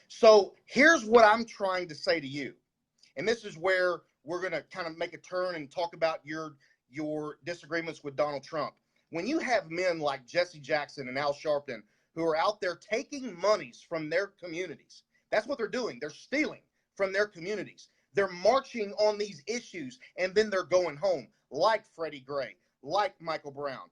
So here's what I'm trying to say to you. And this is where we're going to kind of make a turn and talk about your disagreements with Donald Trump. When you have men like Jesse Jackson and Al Sharpton who are out there taking monies from their communities, that's what they're doing. They're stealing from their communities. They're marching on these issues, and then they're going home, like Freddie Gray, like Michael Brown.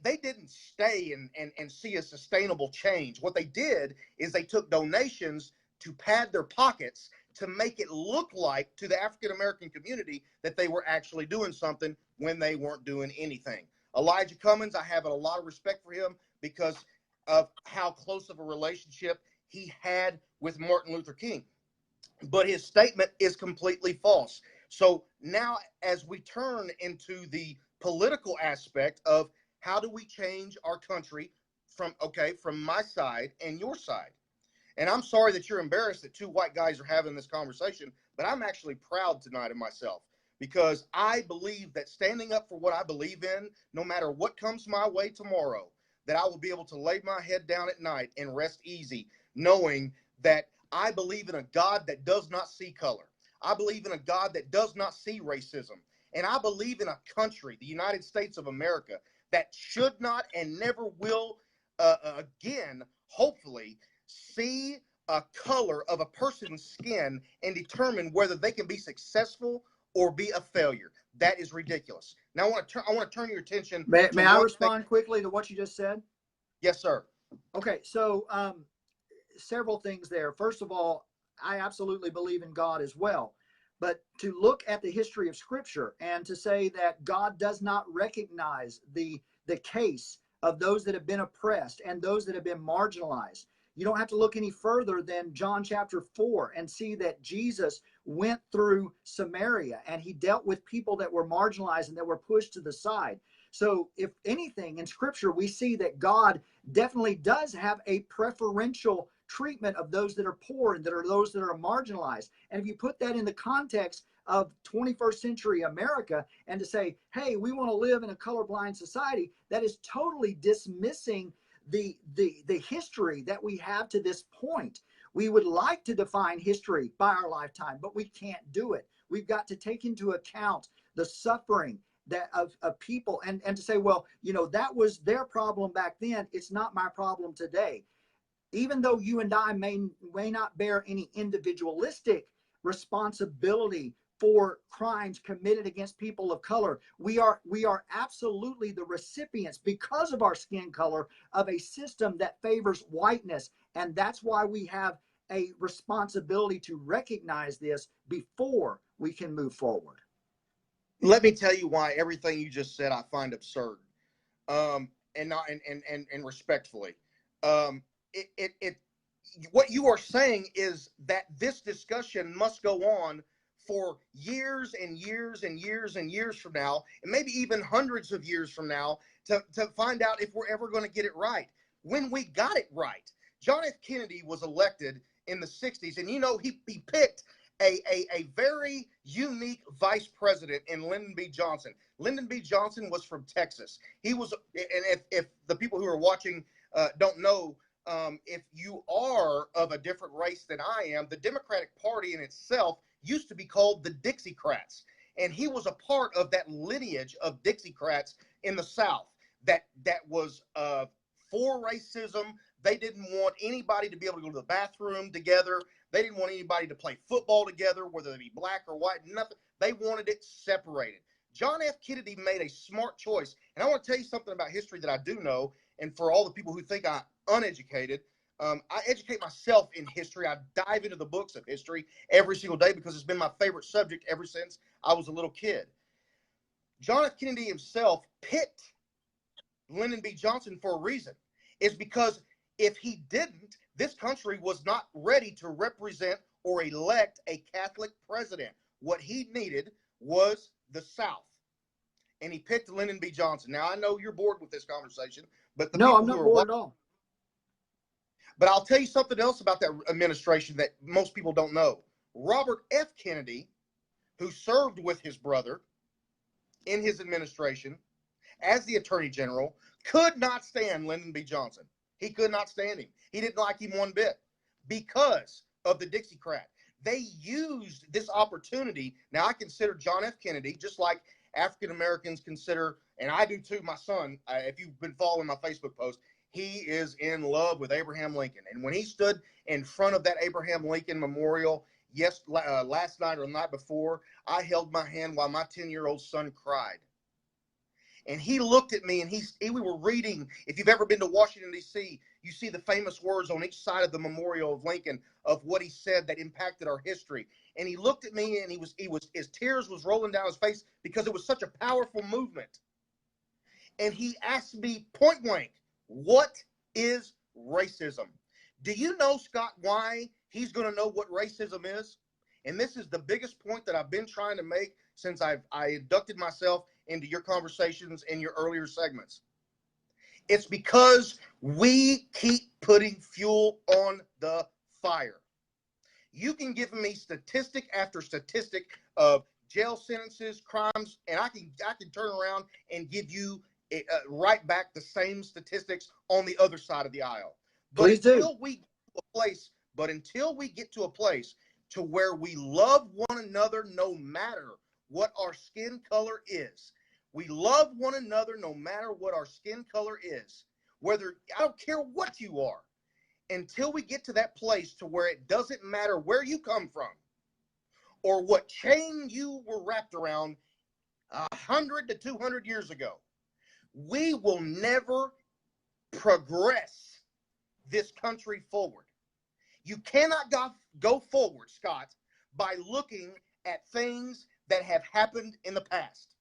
They didn't stay and see a sustainable change. What they did is they took donations to pad their pockets to make it look like to the African American community that they were actually doing something when they weren't doing anything. Elijah Cummings, I have a lot of respect for him because of how close of a relationship he had with Martin Luther King. But his statement is completely false. So now, as we turn into the political aspect of how do we change our country from my side and your side. And I'm sorry that you're embarrassed that two white guys are having this conversation, but I'm actually proud tonight of myself because I believe that standing up for what I believe in, no matter what comes my way tomorrow, that I will be able to lay my head down at night and rest easy, knowing that I believe in a God that does not see color. I believe in a God that does not see racism. And I believe in a country, the United States of America, that should not and never will again, hopefully, see a color of a person's skin and determine whether they can be successful or be a failure. That is ridiculous. Now I want to turn your attention to May I respond quickly to what you just said? Yes, sir. Okay, so several things there. First of all, I absolutely believe in God as well. But to look at the history of Scripture and to say that God does not recognize the case of those that have been oppressed and those that have been marginalized. You don't have to look any further than John chapter 4 and see that Jesus went through Samaria and he dealt with people that were marginalized and that were pushed to the side. So if anything in Scripture, we see that God definitely does have a preferential treatment of those that are poor and that are those that are marginalized. And if you put that in the context of 21st century America and to say, hey, we want to live in a colorblind society, that is totally dismissing the history that we have to this point. We would like to define history by our lifetime, but we can't do it. We've got to take into account the suffering that of people and to say, well, that was their problem back then. It's not my problem today. Even though you and I may not bear any individualistic responsibility for crimes committed against people of color, we are absolutely the recipients, because of our skin color, of a system that favors whiteness. And that's why we have a responsibility to recognize this before we can move forward. Let me tell you why everything you just said I find absurd, and not and respectfully. What you are saying is that this discussion must go on for years and years and years and years from now, and maybe even hundreds of years from now, to find out if we're ever going to get it right. When we got it right, John F. Kennedy was elected in the 60s, and he picked a very unique vice president in Lyndon B. Johnson. Lyndon B. Johnson was from Texas. He was, and if the people who are watching don't know, if you are of a different race than I am, the Democratic Party in itself used to be called the Dixiecrats. And he was a part of that lineage of Dixiecrats in the South that was for racism. They didn't want anybody to be able to go to the bathroom together. They didn't want anybody to play football together, whether they be black or white, nothing. They wanted it separated. John F. Kennedy made a smart choice. And I want to tell you something about history that I do know. And for all the people who think I'm uneducated, I educate myself in history. I dive into the books of history every single day because it's been my favorite subject ever since I was a little kid. John F. Kennedy himself picked Lyndon B. Johnson for a reason. It's because if he didn't, this country was not ready to represent or elect a Catholic president. What he needed was the South. And he picked Lyndon B. Johnson. Now, I know you're bored with this conversation, but No, I'm not bored at all. But I'll tell you something else about that administration that most people don't know. Robert F. Kennedy, who served with his brother in his administration as the Attorney General, could not stand Lyndon B. Johnson. He could not stand him. He didn't like him one bit because of the Dixiecrat. They used this opportunity. Now, I consider John F. Kennedy, just like African Americans consider, and I do too, my son, if you've been following my Facebook post, he is in love with Abraham Lincoln. And when he stood in front of that Abraham Lincoln memorial, last night or the night before, I held my hand while my 10-year-old son cried. And he looked at me, and we were reading. If you've ever been to Washington, D.C., you see the famous words on each side of the memorial of Lincoln of what he said that impacted our history. And he looked at me, and his tears was rolling down his face because it was such a powerful movement. And he asked me point blank, what is racism? Do you know, Scott, why he's going to know what racism is? And this is the biggest point that I've been trying to make since I inducted myself into your conversations in your earlier segments. It's because we keep putting fuel on the fire. You can give me statistic after statistic of jail sentences, crimes, and I can turn around and give you right back the same statistics on the other side of the aisle. But until we get to a place to where we love one another no matter what our skin color is. We love one another no matter what our skin color is. Whether, I don't care what you are. Until we get to that place to where it doesn't matter where you come from or what chain you were wrapped around 100 to 200 years ago, we will never progress this country forward. You cannot go forward, Scott, by looking at things that have happened in the past.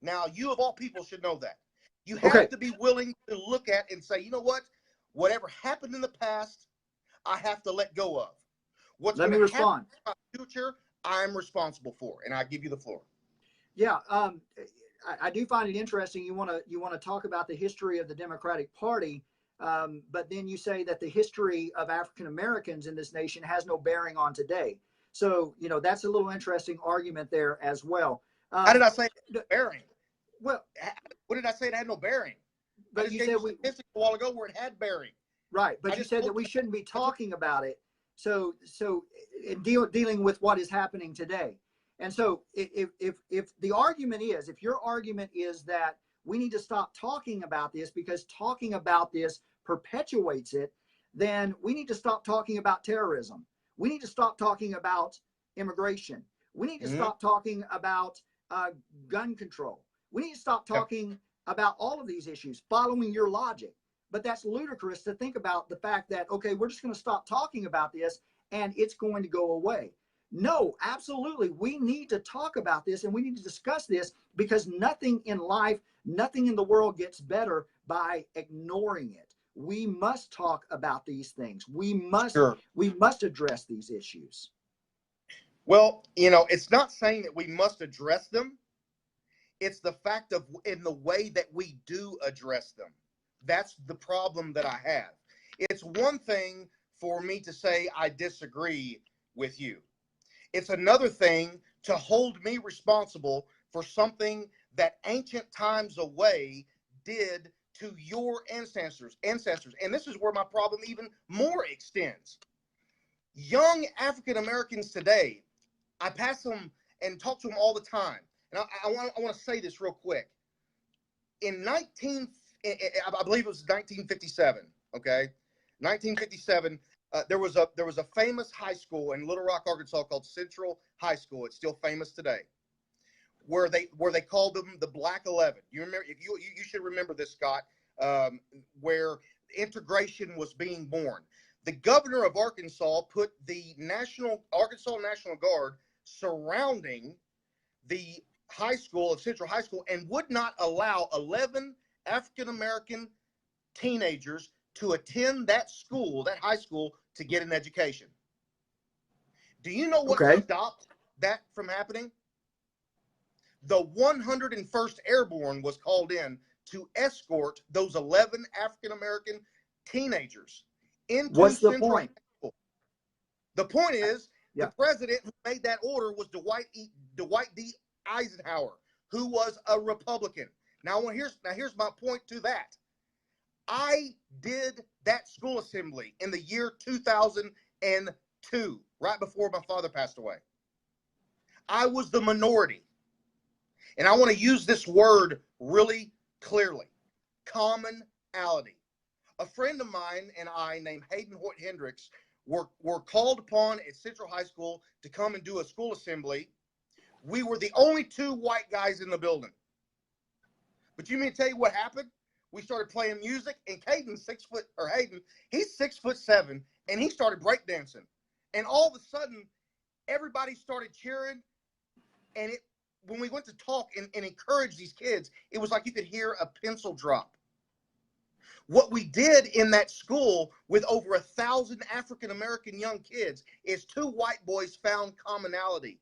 Now, you of all people should know that. You have to be willing to look at and say, you know what? Whatever happened in the past, I have to let go of. What's going to happen in my future, I'm responsible for. And I give you the floor. Yeah, I do find it interesting. You want to talk about the history of the Democratic Party, but then you say that the history of African Americans in this nation has no bearing on today. So, that's a little interesting argument there as well. How did I say bearing? Well, what did I say it had no bearing? But you said statistics a while ago where it had beering. Right, but you said that we shouldn't be talking about it. So dealing with what is happening today. And so if the argument is, if your argument is that we need to stop talking about this because talking about this perpetuates it, then we need to stop talking about terrorism. We need to stop talking about immigration. We need to stop talking about gun control. We need to stop talking about all of these issues, following your logic. But that's ludicrous to think about the fact that, okay, we're just going to stop talking about this and it's going to go away. No, absolutely. We need to talk about this and we need to discuss this because nothing in life, nothing in the world gets better by ignoring it. We must talk about these things. We must address these issues. Well, it's not saying that we must address them. It's the fact of in the way that we do address them. That's the problem that I have. It's one thing for me to say I disagree with you. It's another thing to hold me responsible for something that ancient times away did to your ancestors. And this is where my problem even more extends. Young African Americans today, I pass them and talk to them all the time. And I want to say this real quick. In I believe it was 1957. Okay, 1957. There was a famous high school in Little Rock, Arkansas called Central High School. It's still famous today. Where they called them the Black 11. You remember? If you should remember this, Scott. Where integration was being born. The governor of Arkansas put the Arkansas National Guard surrounding the high school of Central High School and would not allow 11 African American teenagers to attend that high school, to get an education. Do you know what stopped that from happening? The 101st Airborne was called in to escort those 11 African American teenagers into Central High School. The point is, the president who made that order was Dwight D. Eisenhower, who was a Republican. Now here's my point to that. I did that school assembly in the year 2002. two, right before my father passed away. I was the minority. And I want to use this word really clearly. Commonality. A friend of mine and I, named Hayden Hoyt Hendricks, were called upon at Central High School to come and do a school assembly. We were the only two white guys in the building. But you mean to tell you what happened? We started playing music, and Hayden, he's 6'7", and he started breakdancing. And all of a sudden, everybody started cheering, and when we went to talk and encourage these kids, it was like you could hear a pencil drop. What we did in that school with over 1,000 African-American young kids is two white boys found commonality.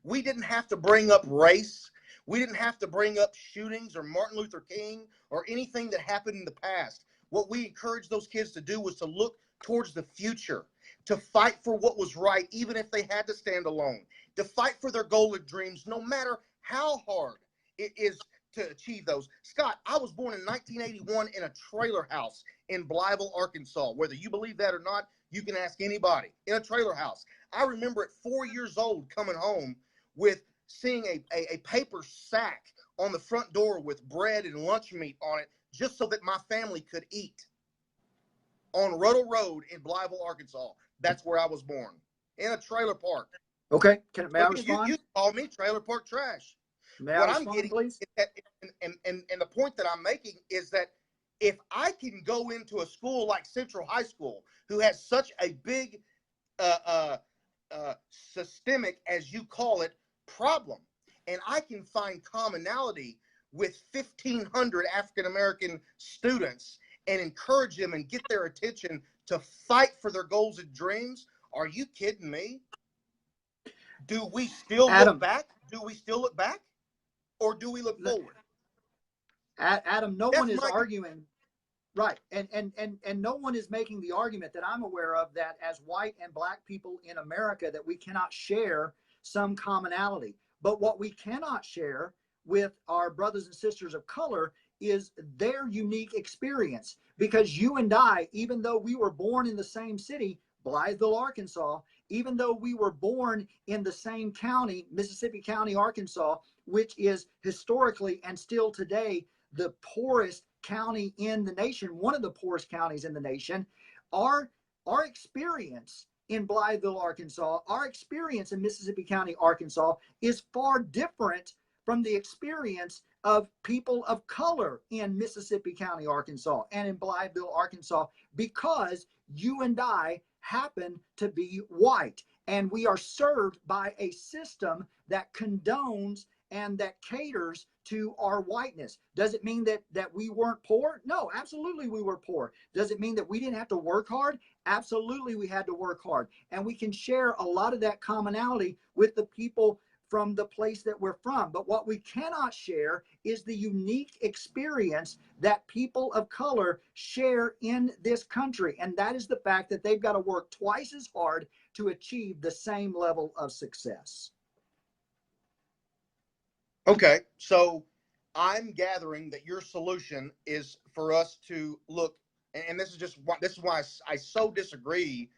We didn't have to bring up race. We didn't have to bring up shootings or Martin Luther King or anything that happened in the past. What we encouraged those kids to do was to look towards the future, to fight for what was right, even if they had to stand alone, to fight for their goal and dreams, no matter how hard it is to achieve those. Scott, I was born in 1981 in a trailer house in Blytheville, Arkansas. Whether you believe that or not, you can ask anybody. In a trailer house. I remember at 4 years old coming home with seeing a paper sack on the front door with bread and lunch meat on it, just so that my family could eat. On Ruddle Road in Blytheville, Arkansas. That's where I was born, in a trailer park. Okay, may I respond? You call me trailer park trash. May I respond, please? And the point that I'm making is that if I can go into a school like Central High School, who has such a big systemic, as you call it, problem, and I can find commonality with 1,500 African-American students and encourage them and get their attention to fight for their goals and dreams, are you kidding me? Do we still look back? Do we still look back? Or do we look forward? Adam, no one is arguing. Right. And no one is making the argument that I'm aware of that as white and black people in America that we cannot share some commonality. But what we cannot share with our brothers and sisters of color is their unique experience. Because you and I, even though we were born in the same city, Blytheville, Arkansas, even though we were born in the same county, Mississippi County, Arkansas, which is historically and still today the poorest county in the nation, one of the poorest counties in the nation, our experience in Blytheville, Arkansas, our experience in Mississippi County, Arkansas, is far different from the experience of people of color in Mississippi County, Arkansas, and in Blytheville, Arkansas, because you and I happen to be white, and we are served by a system that condones and that caters to our whiteness. Does it mean that we weren't poor? No, absolutely we were poor. Does it mean that we didn't have to work hard? Absolutely we had to work hard. And we can share a lot of that commonality with the people from the place that we're from. But what we cannot share is the unique experience that people of color share in this country. And that is the fact that they've got to work twice as hard to achieve the same level of success. Okay, so I'm gathering that your solution is for us to look, and this is why I so disagree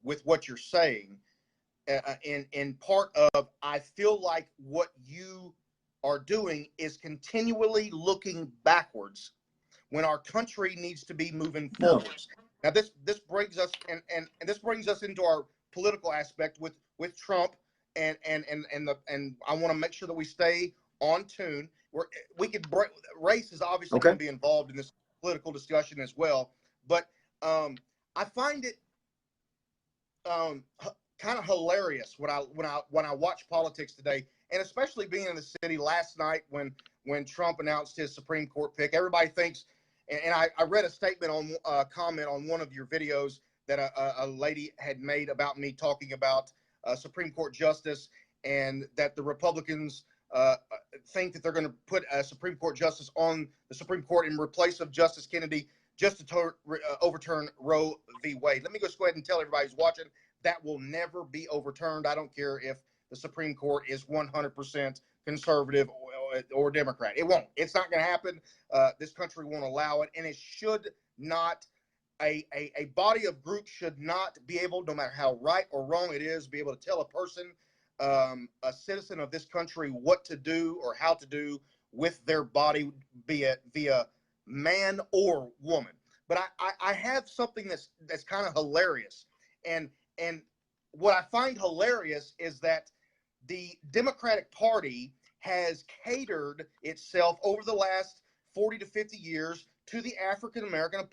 with what you're saying. In part of, I feel like what you are doing is continually looking backwards when our country needs to be moving forwards. Now this brings us and this brings us into our political aspect with Trump and I want to make sure that we stay on tune. Race is obviously going to be involved in this political discussion as well, but I find it kind of hilarious when I watch politics today, and especially being in the city last night when Trump announced his Supreme Court pick. Everybody thinks, and I read a statement on comment on one of your videos that a lady had made about me talking about Supreme Court justice, and that the Republicans think that they're going to put a Supreme Court justice on the Supreme Court in replace of Justice Kennedy just to overturn Roe v. Wade. Let me just go ahead and tell everybody who's watching, that will never be overturned. I don't care if the Supreme Court is 100% conservative or Democrat. It won't. It's not going to happen. This country won't allow it, and it should not a body of groups should not be able, no matter how right or wrong it is, be able to tell a person, a citizen of this country, what to do or how to do with their body, be it via man or woman. But I have something that's kind of hilarious, and what I find hilarious is that the Democratic Party has catered itself over the last 40 to 50 years to the African American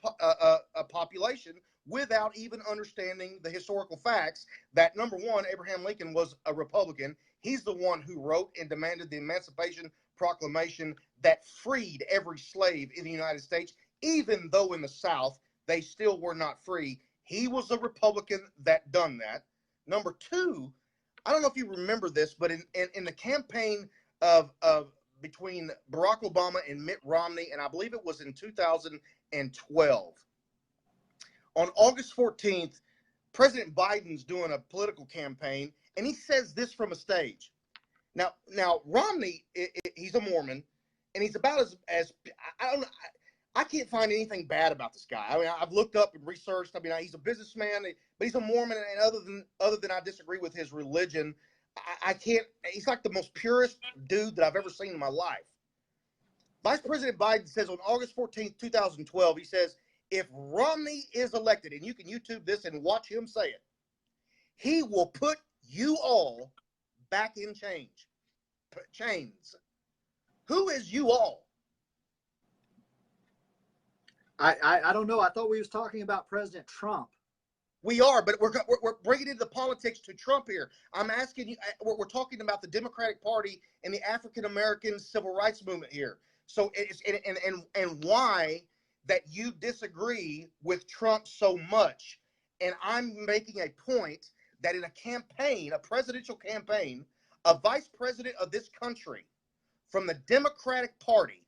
population without even understanding the historical facts that, number one, Abraham Lincoln was a Republican. He's the one who wrote and demanded the Emancipation Proclamation that freed every slave in the United States, even though in the South they still were not free. He was a Republican that done that. Number two, I don't know if you remember this, but in the campaign of between Barack Obama and Mitt Romney, and I believe it was in 2012, on August 14th, President Biden's doing a political campaign, and he says this from a stage. Now Romney, he's a Mormon, and he's about as I don't know. I can't find anything bad about this guy. I mean, I've looked up and researched. I mean, he's a businessman, but he's a Mormon, and other than I disagree with his religion, I can't. He's like the most purest dude that I've ever seen in my life. Vice President Biden says on August 14th, 2012, he says, if Romney is elected, and you can YouTube this and watch him say it, he will put you all back in chains. Who is you all? I don't know. I thought we was talking about President Trump. We are, but we're bringing into the politics to Trump here. I'm asking you. We're talking about the Democratic Party and the African American civil rights movement here. So it's and why that you disagree with Trump so much. And I'm making a point that in a campaign, a presidential campaign, a vice president of this country from the Democratic Party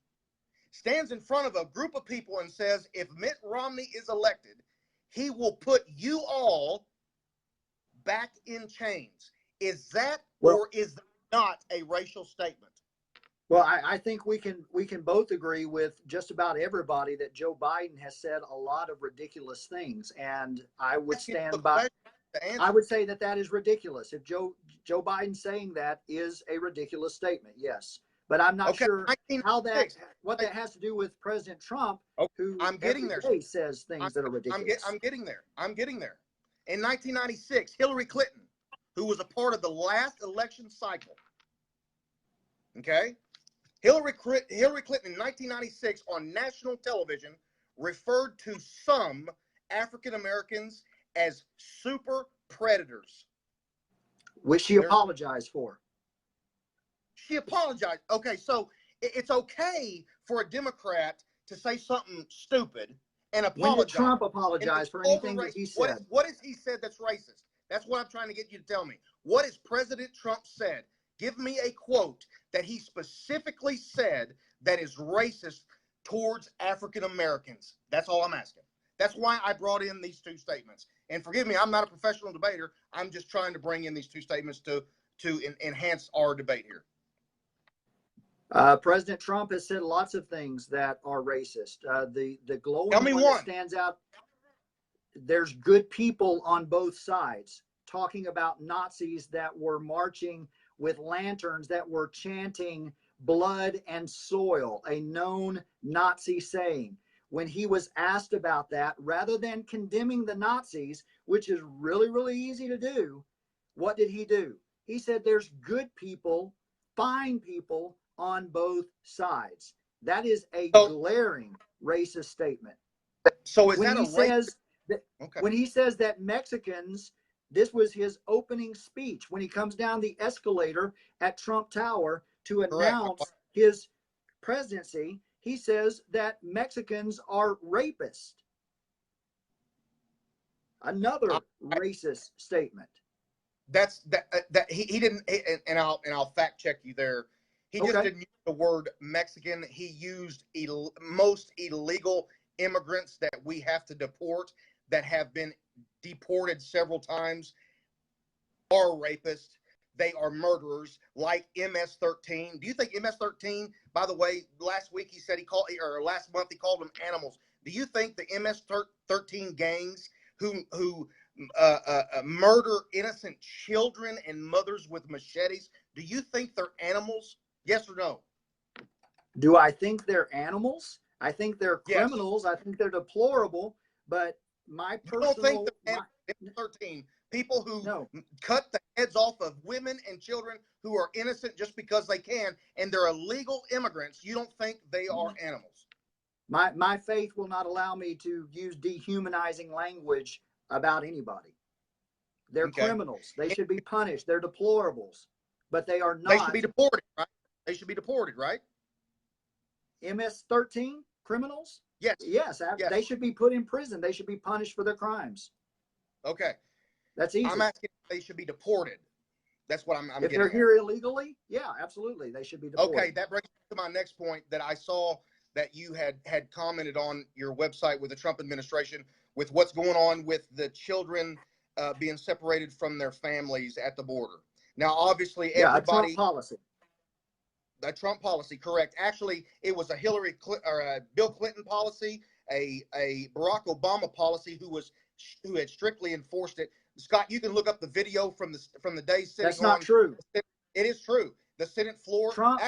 stands in front of a group of people and says, if Mitt Romney is elected, he will put you all back in chains. Is that or is that not a racial statement? Well, I think we can both agree with just about everybody that Joe Biden has said a lot of ridiculous things, and I would stand by. I would say that is ridiculous. If Joe Biden saying that is a ridiculous statement, yes. But I'm not sure what that has to do with President Trump, who I'm getting there. Says things that are ridiculous. I'm getting there. In 1996, Hillary Clinton, who was a part of the last election cycle, okay? Hillary Clinton in 1996 on national television referred to some African Americans as super predators, which she apologized for. She apologized. Okay, so it's okay for a Democrat to say something stupid and apologize. When did Trump apologize for anything that he said? What has he said that's racist? That's what I'm trying to get you to tell me. What has President Trump said? Give me a quote that he specifically said that is racist towards African Americans. That's all I'm asking. That's why I brought in these two statements. And forgive me, I'm not a professional debater. I'm just trying to bring in these two statements to enhance our debate here. President Trump has said lots of things that are racist. The glowing one that stands out, there's good people on both sides, talking about Nazis that were marching with lanterns that were chanting blood and soil, a known Nazi saying. When he was asked about that, rather than condemning the Nazis, which is really, really easy to do, what did he do? He said there's good people, fine people on both sides. That is a glaring racist statement. So is when that when he says that Mexicans, this was his opening speech when he comes down the escalator at Trump Tower to announce his presidency, he says that Mexicans are rapists. Another racist statement. That's that he didn't, and I'll fact check you there. He just didn't use the word Mexican. He used most illegal immigrants that we have to deport, that have been deported several times, are rapists. They are murderers, like MS-13. Do you think MS-13, by the way, last month he called them animals? Do you think the MS-13 gangs who murder innocent children and mothers with machetes, do you think they're animals? Yes or no? Do I think they're animals? I think they're Yes. criminals. I think they're deplorable. But my You don't think personal, they're animals? 13 people who no, cut the heads off of women and children who are innocent just because they can, and they're illegal immigrants. You don't think they are animals? my faith will not allow me to use dehumanizing language about anybody. They're Okay. criminals. They should be punished. They're deplorables, but they are They should be not deported, right? They should be deported, right? MS-13 criminals. Yes. Yes, Yes. they should be put in prison. They should be punished for their crimes. Okay. That's easy. I'm asking if they should be deported. That's what I'm if getting they're at. here illegally, yeah, absolutely, they should be deported. Okay, that brings me to my next point that I saw that you had commented on your website with the Trump administration with what's going on with the children being separated from their families at the border. Now, obviously, everybody. A Trump policy. A Trump policy, correct. Actually, it was a Bill Clinton policy, a Barack Obama policy who had strictly enforced it. Scott, you can look up the video from the day sitting. That's not true. It is true. The Senate floor. Trump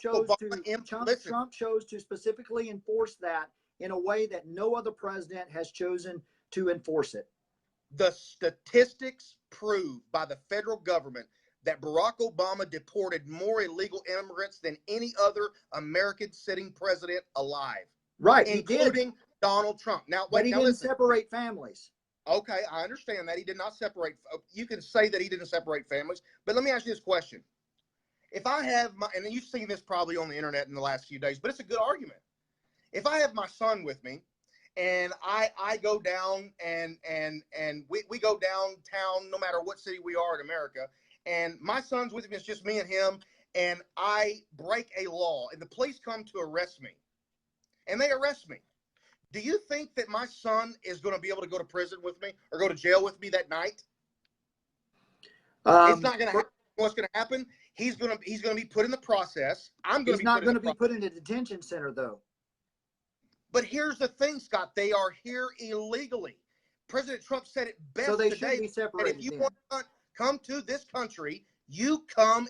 chose to specifically enforce that in a way that no other president has chosen to enforce it. The statistics prove by the federal government that Barack Obama deported more illegal immigrants than any other American sitting president alive. Right, including Donald Trump. Now, but he didn't separate families. Okay, I understand that he did not separate. You can say that he didn't separate families, but let me ask you this question. If I have and you've seen this probably on the internet in the last few days, but it's a good argument. If I have my son with me and I go down and we go downtown, no matter what city we are in America, and my son's with me, it's just me and him, and I break a law and the police come to arrest me and they arrest me. Do you think that my son is going to be able to go to prison with me or go to jail with me that night? It's not going to happen. What's going to happen? He's going to be put in the process. He's not going to be put in a detention center, though. But here's the thing, Scott. They are here illegally. President Trump said it best so they today. Should be separated. If you want to come to this country, you come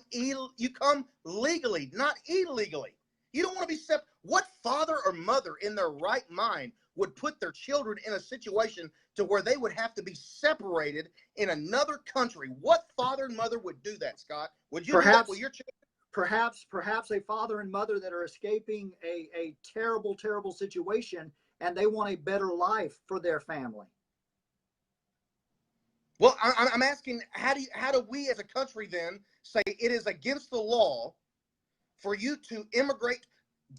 legally, not illegally. You don't want to be separated. What father or mother in their right mind would put their children in a situation to where they would have to be separated in another country? What father and mother would do that, Scott? Would you do that with your children? Perhaps a father and mother that are escaping a terrible, terrible situation, and they want a better life for their family. Well, I'm asking, how do we as a country then say it is against the law for you to immigrate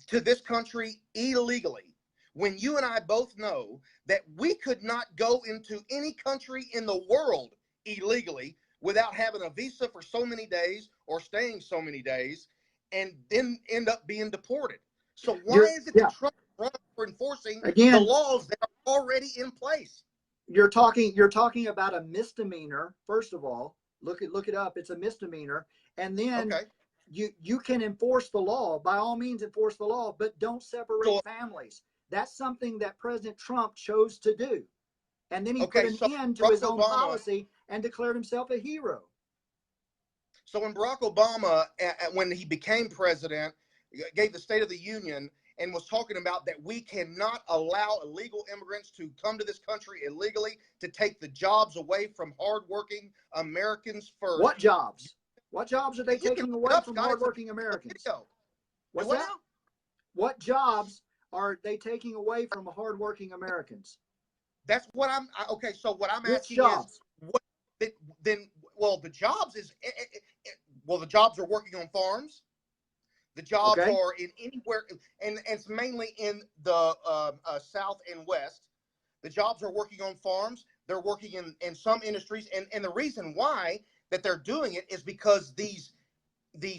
to this country illegally, when you and I both know that we could not go into any country in the world illegally without having a visa for so many days or staying so many days and then end up being deported? So why is it that Trump runs for enforcing the laws that are already in place? You're talking about a misdemeanor. First of all, look it up. It's a misdemeanor. And then you can enforce the law. By all means, enforce the law, but don't separate families. That's something that President Trump chose to do. And then he put an end to his own policy and declared himself a hero. So when Barack Obama, when he became president, gave the State of the Union and was talking about that we cannot allow illegal immigrants to come to this country illegally to take the jobs away from hardworking Americans first. What jobs? What jobs are they taking away from hardworking Americans? What's that? What jobs are they taking away from hardworking Americans? That's what I'm okay. So what I'm asking jobs? Is, the jobs is, the jobs are working on farms. The jobs are in anywhere, and it's mainly in the South and West. The jobs are working on farms. They're working in some industries, and the reason why that they're doing it is because these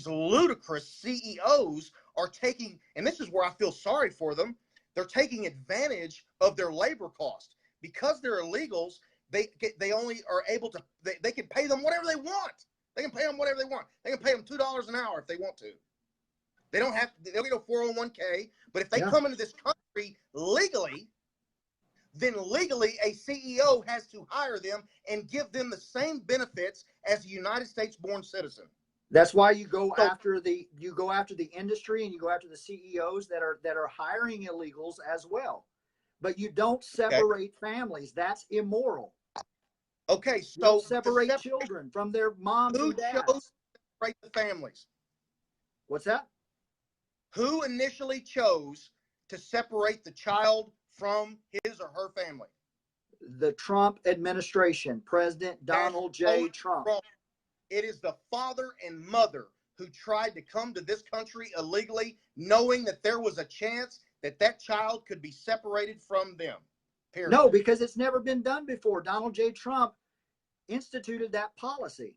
ludicrous CEOs are taking, and this is where I feel sorry for them, they're taking advantage of their labor cost. Because they're illegals, they only are able to, they can pay them whatever they want. They can pay them whatever they want. They can pay them $2 an hour if they want to. They don't have to, they'll get a 401k, but if they come into this country legally, then legally a CEO has to hire them and give them the same benefits as a United States born citizen. That's why you go after the industry, and you go after the CEOs that are hiring illegals as well. But you don't separate families. That's immoral. Okay, so you don't separate children from their moms and dads. Who chose to separate the families? What's that? Who initially chose to separate the child from his or her family? The Trump administration, President Donald J. Trump. Wrong. It is the father and mother who tried to come to this country illegally, knowing that there was a chance that that child could be separated from them. Period. No, because it's never been done before. Donald J. Trump instituted that policy.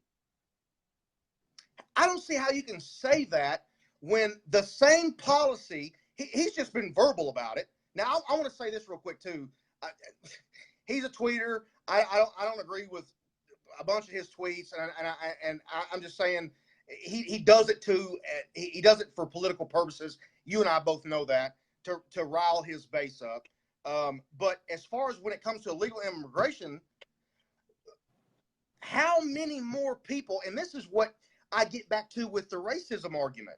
I don't see how you can say that when the same policy, he's just been verbal about it. Now, I want to say this real quick, too. He's a tweeter. I don't agree with a bunch of his tweets, and I'm just saying he does it he does it for political purposes. You and I both know that, to rile his base up. But as far as when it comes to illegal immigration, how many more people, and this is what I get back to with the racism argument.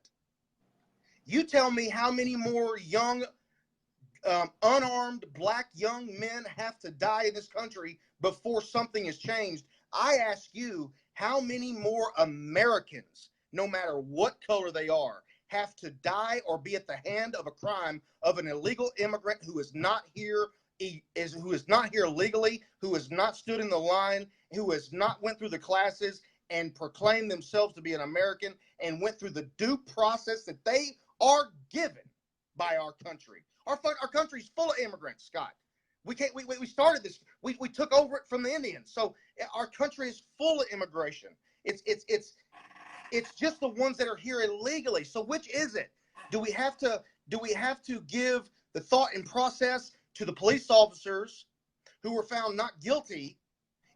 You tell me how many more young, unarmed black young men have to die in this country before something is changed. I ask you, how many more Americans, no matter what color they are, have to die or be at the hand of a crime of an illegal immigrant who is not here, who is not here legally, who has not stood in the line, who has not went through the classes and proclaimed themselves to be an American and went through the due process that they are given by our country. Our country's full of immigrants, Scott. We started this. We took over it from the Indians. So our country is full of immigration. It's just the ones that are here illegally. So which is it? Do we have to give the thought and process to the police officers who were found not guilty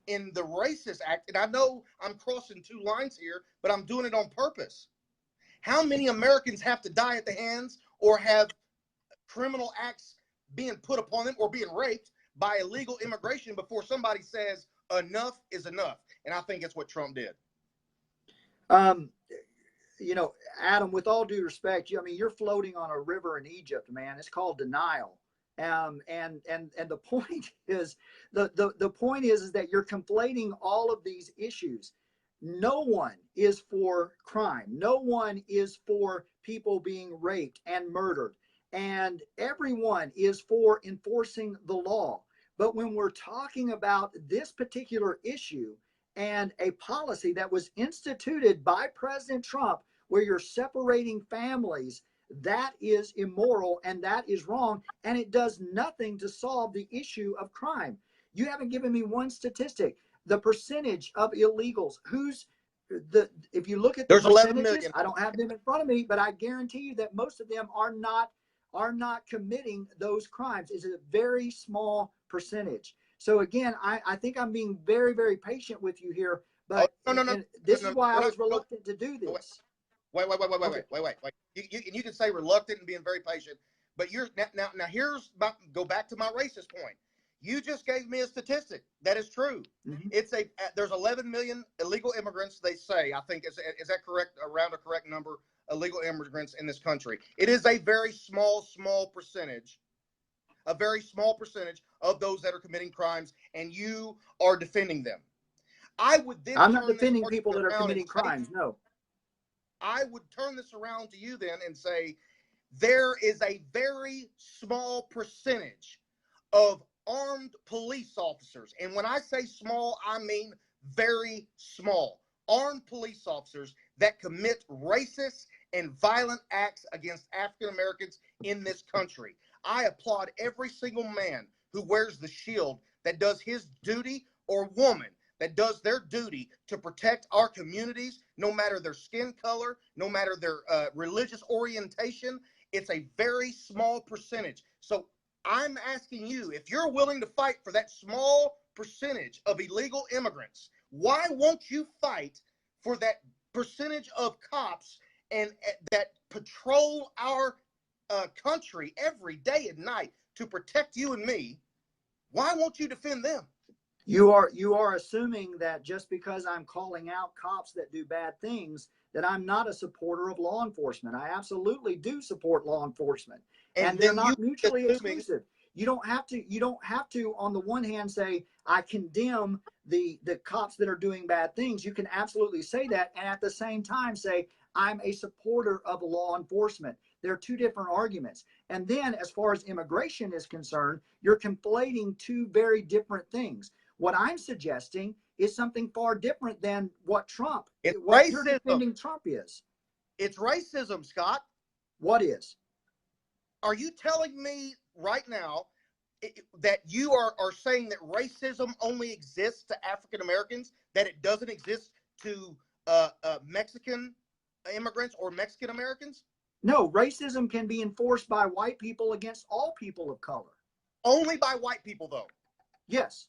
in the racist act? And I know I'm crossing two lines here, but I'm doing it on purpose. How many Americans have to die at the hands or have criminal acts being put upon them or being raped by illegal immigration before somebody says enough is enough? And I think that's what Trump did. You know, Adam, with all due respect, you're floating on a river in Egypt, man. It's called denial. And the point is, the point is that you're conflating all of these issues. No one is for crime. No one is for people being raped and murdered. And everyone is for enforcing the law. But when we're talking about this particular issue and a policy that was instituted by President Trump, where you're separating families, that is immoral and that is wrong. And it does nothing to solve the issue of crime. You haven't given me one statistic. The percentage of illegals, if you look at the There's 11 percentages, million. I don't have them in front of me, but I guarantee you that most of them are not committing those crimes. It's a very small percentage. So again, I think I'm being very, very patient with you here, but this is why I was reluctant to do this. Wait. You can say reluctant and being very patient, but you're now here's go back to my racist point. You just gave me a statistic that is true. Mm-hmm. There's 11 million illegal immigrants. They say, I think is that correct? Around a correct number, illegal immigrants in this country. It is a very small percentage, a very small percentage of those that are committing crimes, and you are defending them. I'm not defending people that are committing crimes. No. I would turn this around to you then and say there is a very small percentage of armed police officers. And when I say small, I mean very small. Armed police officers that commit racist and violent acts against African Americans in this country. I applaud every single man who wears the shield that does his duty, or woman that does their duty to protect our communities, no matter their skin color, no matter their religious orientation. It's a very small percentage. So I'm asking you, if you're willing to fight for that small percentage of illegal immigrants, why won't you fight for that percentage of cops and that patrol our country every day and night to protect you and me, Why won't you defend them? You are assuming that just because I'm calling out cops that do bad things, that I'm not a supporter of law enforcement. I absolutely do support law enforcement, and And they're then you not mutually assuming exclusive. You don't have to on the one hand say I condemn the cops that are doing bad things. You can absolutely say that, and at the same time say I'm a supporter of law enforcement. There are two different arguments. And then as far as immigration is concerned, you're conflating two very different things. What I'm suggesting is something far different than what it's you're racism. defending Trump is. It's racism, Scott. What is? Are you telling me right now that you are saying that racism only exists to African Americans, that it doesn't exist to Mexican immigrants or Mexican Americans? No, racism can be enforced by white people against all people of color. Only by white people, though. Yes.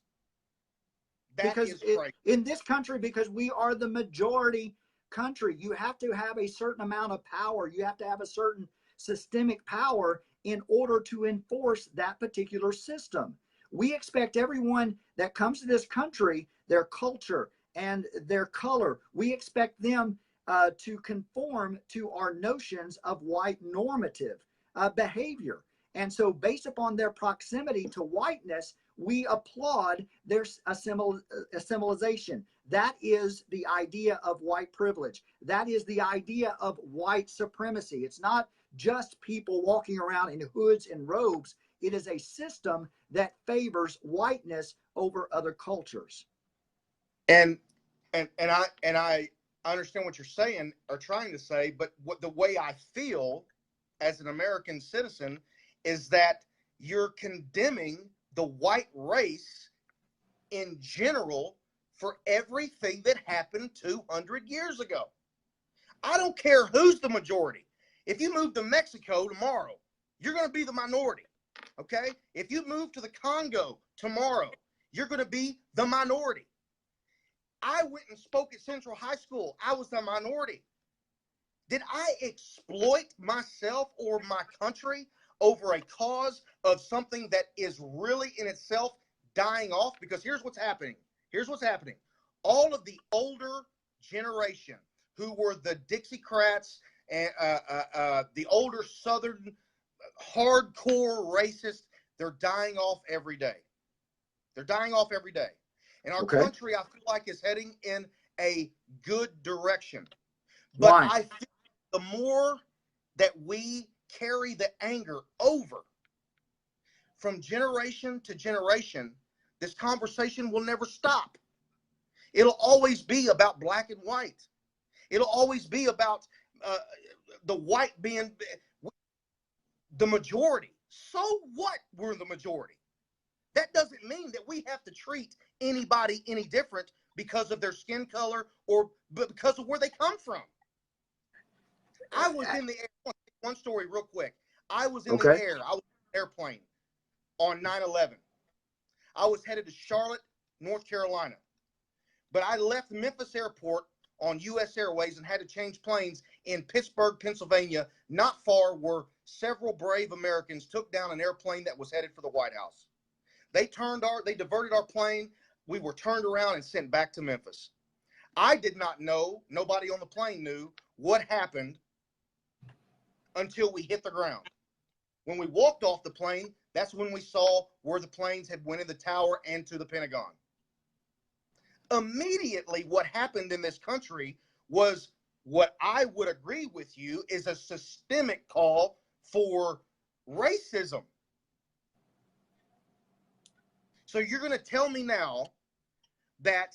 That Because is crazy. in this country, because we are the majority country, you have to have a certain amount of power. You have to have a certain systemic power in order to enforce that particular system. We expect everyone that comes to this country, their culture and their color, we expect them to conform to our notions of white normative behavior. And so, based upon their proximity to whiteness, we applaud their assimilation. That is the idea of white privilege. That is the idea of white supremacy. It's not just people walking around in hoods and robes. It is a system that favors whiteness over other cultures. And I understand what you're saying or trying to say, but the way I feel as an American citizen is that you're condemning the white race in general for everything that happened 200 years ago. I don't care who's the majority. If you move to Mexico tomorrow, you're going to be the minority. Okay? If you move to the Congo tomorrow, you're going to be the minority. I went and spoke at Central High School. I was the minority. Did I exploit myself or my country over a cause of something that is really in itself dying off? Because here's what's happening. Here's what's happening. All of the older generation who were the Dixiecrats and the older Southern hardcore racists, they're dying off every day. They're dying off every day. And our country, I feel like, is heading in a good direction. But Why? I feel the more that we carry the anger over from generation to generation, this conversation will never stop. It'll always be about black and white. It'll always be about the white being the majority. So what? We're the majority. That doesn't mean that we have to treat anybody any different because of their skin color or because of where they come from. I was in the air. One story real quick. I was in the air. I was in an airplane on 9/11. I was headed to Charlotte, North Carolina. But I left Memphis Airport on U.S. Airways and had to change planes in Pittsburgh, Pennsylvania, not far where several brave Americans took down an airplane that was headed for the White House. They diverted our plane. We were turned around and sent back to Memphis. I did not know, nobody on the plane knew what happened until we hit the ground. When we walked off the plane, that's when we saw where the planes had went in the tower and to the Pentagon. Immediately, what happened in this country was what I would agree with you is a systemic call for racism. So you're going to tell me now that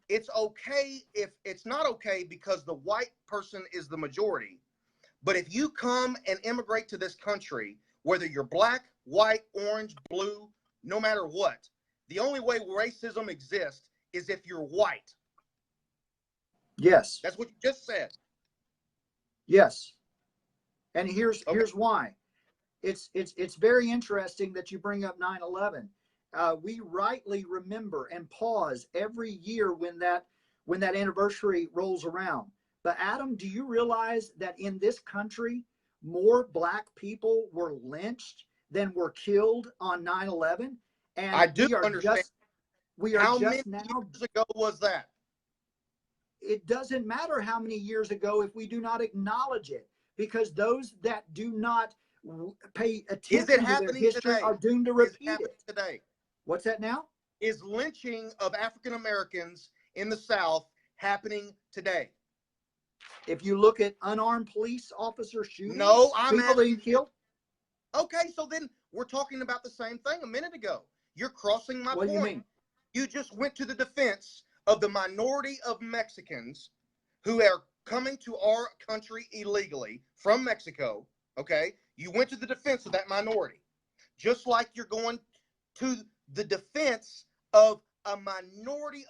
it's okay if it's not okay because the white person is the majority. But if you come and immigrate to this country, whether you're black, white, orange, blue, no matter what, the only way racism exists is if you're white. Yes. That's what you just said. Yes. And here's why. It's very interesting that you bring up 9/11. We rightly remember and pause every year when that anniversary rolls around. But Adam, do you realize that in this country, more black people were lynched than were killed on 9/11? And I do understand. we are How many just now. years ago was that? It doesn't matter how many years ago if we do not acknowledge it, because those that do not pay Is it attention to their happening history today? are doomed to Is it repeat happening it. today? What's that now? Is lynching of African Americans in the South happening today? If you look at unarmed police officer shootings, No, I'm people being killed. Okay, so then we're talking about the same thing a minute ago. You're crossing my What point. do you mean? You just went to the defense of the minority of Mexicans who are coming to our country illegally from Mexico. Okay, you went to the defense of that minority, just like you're going to the defense of a minority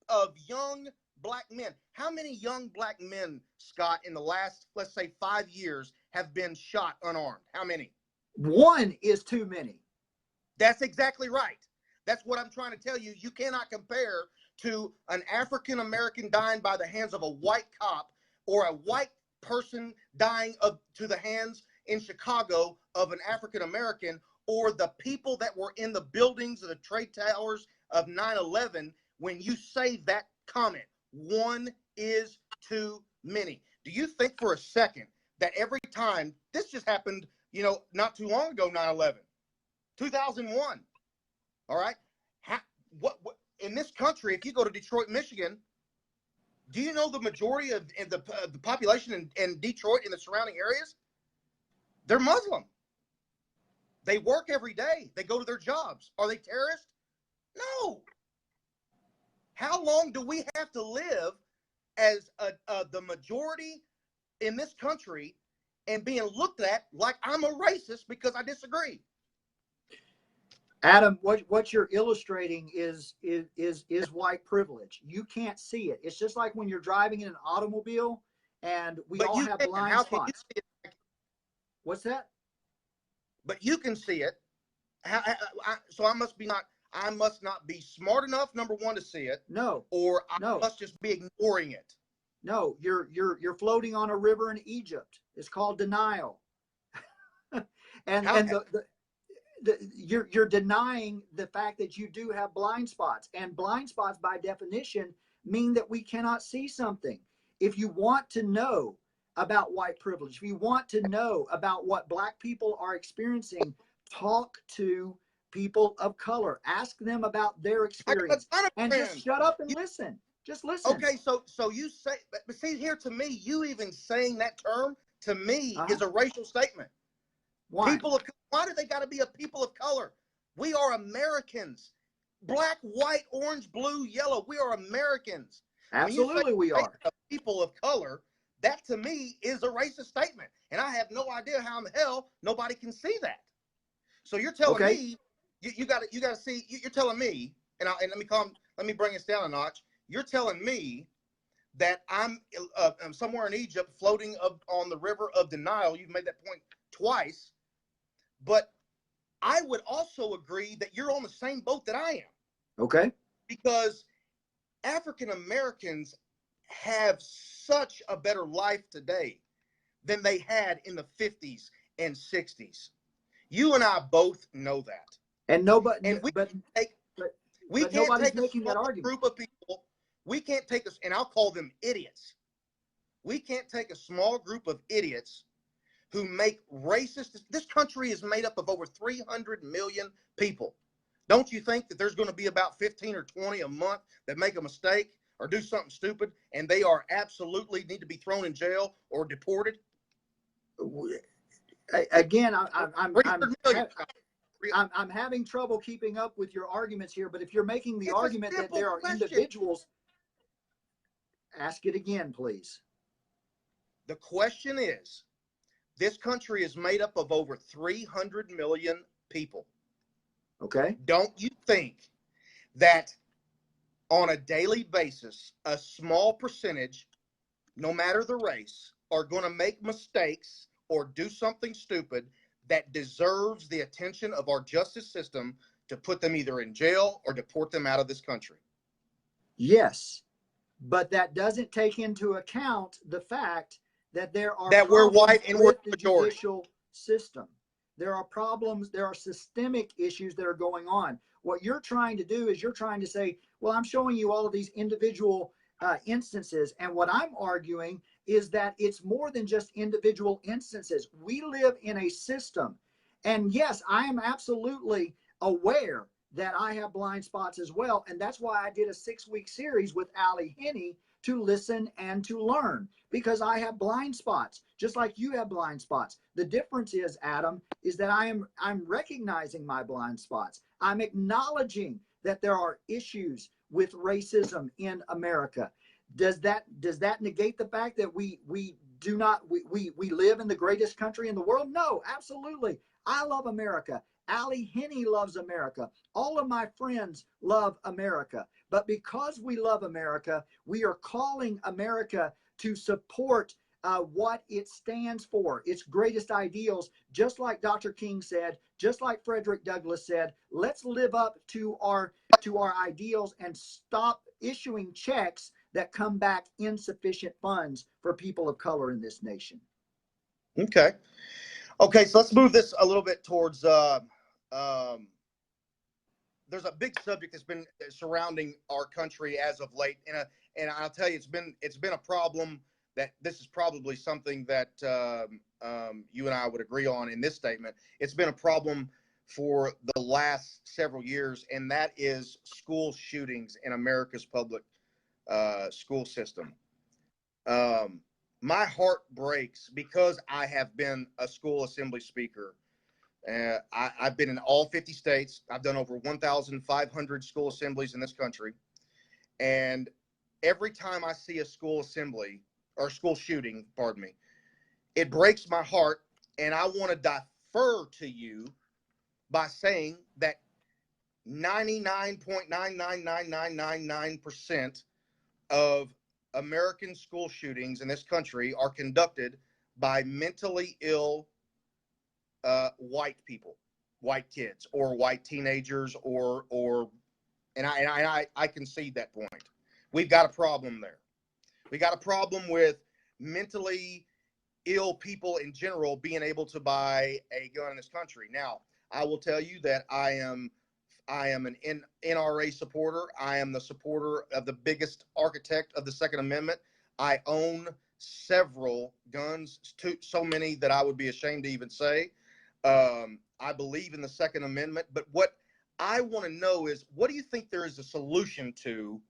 of young black men. How many young black men, Scott, in the last, let's say, 5 years have been shot unarmed? How many? One is too many. That's exactly right. That's what I'm trying to tell you. You cannot compare to an African American dying by the hands of a white cop or a white person dying to the hands in Chicago of an African American, or the people that were in the buildings of the trade towers of 9/11 when you say that comment. One is too many. Do you think for a second that every time, this just happened, not too long ago, 9/11, 2001, all right? What in this country, if you go to Detroit, Michigan, do you know the majority of the population in Detroit and the surrounding areas? They're Muslim. They work every day. They go to their jobs. Are they terrorists? No. How long do we have to live as the majority in this country and being looked at like I'm a racist because I disagree? Adam, what you're illustrating is white privilege. You can't see it. It's just like when you're driving in an automobile and we all have blind spots. Can you see it? What's that? But you can see it. So I must not be smart enough, number one, to see it. No. Or I must just be ignoring it. No, you're floating on a river in Egypt. It's called denial. You're denying the fact that you do have blind spots, and blind spots by definition mean that we cannot see something. If you want to know about white privilege, if you want to know about what black people are experiencing, talk to people of color, ask them about their experience, and just shut up and listen. Just listen. Okay, so you say, but see here, to me, you even saying that term to me is a racial statement. Why? Why do they got to be a people of color? We are Americans. Black, white, orange, blue, yellow. We are Americans. Absolutely, we are. People of color, that to me is a racist statement. And I have no idea how in the hell nobody can see that. So you're telling me, you got to see, you're telling me, and let me bring this down a notch. You're telling me that I'm somewhere in Egypt floating on the river of denial. You've made that point twice. But I would also agree that you're on the same boat that I am. Okay. Because African Americans have such a better life today than they had in the 50s and 60s. You and I both know that. And nobody, and we can't take a small group of people. We can't take us, and I'll call them idiots. We can't take a small group of idiots who make racist. This country is made up of over 300 million people. Don't you think that there's going to be about 15 or 20 a month that make a mistake or do something stupid, and they are absolutely need to be thrown in jail or deported? Again, I'm having trouble keeping up with your arguments here, but if you're making the argument that there are individuals, ask it again, please. The question is, this country is made up of over 300 million people. Okay. Don't you think that on a daily basis, a small percentage, no matter the race, are going to make mistakes or do something stupid that deserves the attention of our justice system to put them either in jail or deport them out of this country? Yes, but that doesn't take into account the fact that there are that we're white and we're the judicial system. There are problems. There are systemic issues that are going on. What you're trying to do is you're trying to say, well, I'm showing you all of these individual instances. And what I'm arguing is that it's more than just individual instances. We live in a system. And yes, I am absolutely aware that I have blind spots as well. And that's why I did a 6-week series with Allie Henney to listen and to learn, because I have blind spots, just like you have blind spots. The difference is, Adam, is that I'm recognizing my blind spots. I'm acknowledging that there are issues with racism in America. Does that negate the fact that we live in the greatest country in the world? No, absolutely. I love America. Allie Henney loves America. All of my friends love America. But because we love America, we are calling America to support what it stands for, its greatest ideals, just like Dr. King said, just like Frederick Douglass said. Let's live up to our ideals and stop issuing checks that come back insufficient funds for people of color in this nation. Okay, so let's move this a little bit towards there's a big subject that's been surrounding our country as of late, and I'll tell you, it's been a problem. That this is probably something that you and I would agree on in this statement. It's been a problem for the last several years, and that is school shootings in America's public school system. My heart breaks because I have been a school assembly speaker. I've been in all 50 states. I've done over 1,500 school assemblies in this country. And every time I see a school assembly or school shooting, pardon me, it breaks my heart. And I want to defer to you by saying that 99.99999% of American school shootings in this country are conducted by mentally ill white people, white kids, or white teenagers, and I concede that point. We've got a problem there. We got a problem with mentally ill people in general being able to buy a gun in this country. Now, I will tell you that I am an NRA supporter. I am the supporter of the biggest architect of the Second Amendment. I own several guns, so many that I would be ashamed to even say. I believe in the Second Amendment, but what I want to know is, what do you think there is a solution to,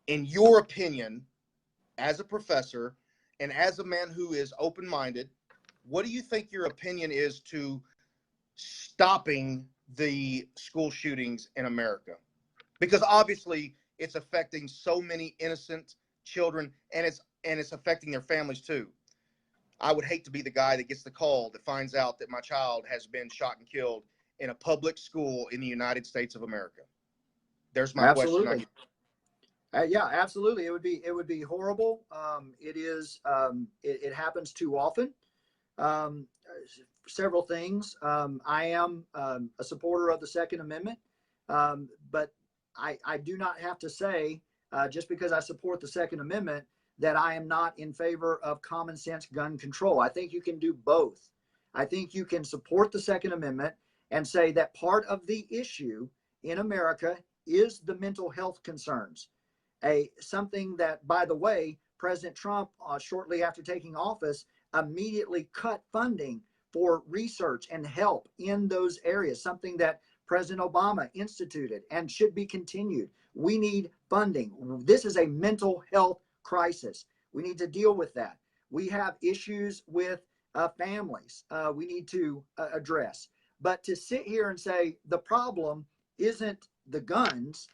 in your opinion, as a professor and as a man who is open-minded? What do you think your opinion is to stopping the school shootings in America? Because obviously it's affecting so many innocent children, and it's affecting their families too. I would hate to be the guy that gets the call that finds out that my child has been shot and killed in a public school in the United States of America. There's my question on you. Yeah, absolutely. It would be horrible. It happens too often. Several things. I am a supporter of the Second Amendment, but I do not have to say, just because I support the Second Amendment, that I am not in favor of common sense gun control. I think you can do both. I think you can support the Second Amendment and say that part of the issue in America is the mental health concerns. Something that, by the way, President Trump, shortly after taking office, immediately cut funding for research and help in those areas, something that President Obama instituted and should be continued. We need funding. This is a mental health crisis. We need to deal with that. We have issues with families we need to address. But to sit here and say the problem isn't the guns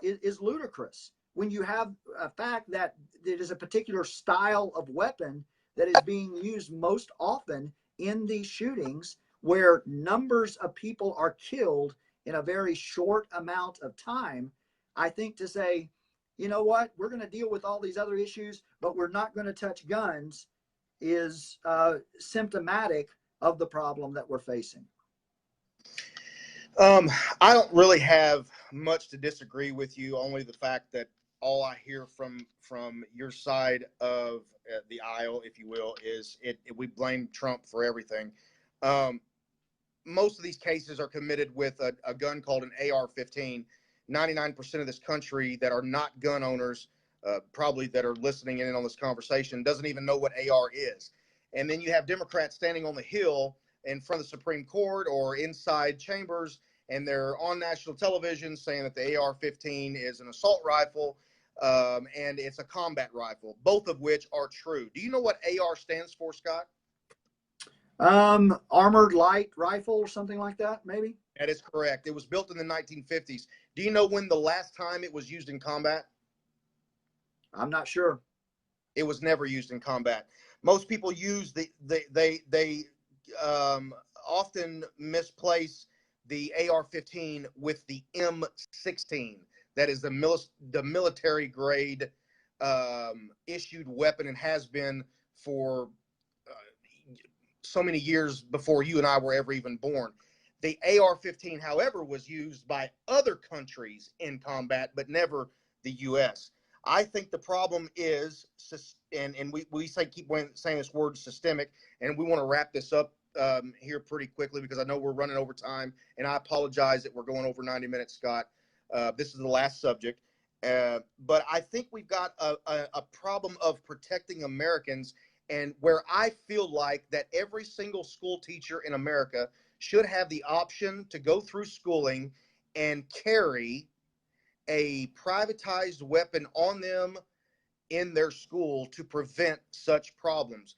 is ludicrous. When you have a fact that it is a particular style of weapon that is being used most often in these shootings, where numbers of people are killed in a very short amount of time, I think to say, you know what, we're going to deal with all these other issues, but we're not going to touch guns, is symptomatic of the problem that we're facing. I don't really have much to disagree with you, only the fact that all I hear from your side of the aisle, if you will, is we blame Trump for everything. Um, Most of these cases are committed with a gun called an AR-15. 99% of this country that are not gun owners, probably that are listening in on this conversation, doesn't even know what AR is. And then you have Democrats standing on the Hill in front of the Supreme Court or inside chambers, and they're on national television saying that the AR-15 is an assault rifle and it's a combat rifle, both of which are true. Do you know what AR stands for, Scott? Armored light rifle or something like that, maybe. That is correct. It was built in the 1950s. Do you know when the last time it was used in combat? I'm not sure. It was never used in combat. Most people use they often misplace the AR-15 with the M16. That is the military grade issued weapon and has been for so many years before you and I were ever even born. The AR-15, however, was used by other countries in combat, but never the U.S. I think the problem is, and we keep saying this word systemic, and we want to wrap this up here pretty quickly because I know we're running over time, and I apologize that we're going over 90 minutes, Scott. This is the last subject. But I think we've got a problem of protecting Americans, and where I feel like that every single school teacher in America should have the option to go through schooling and carry a privatized weapon on them in their school to prevent such problems.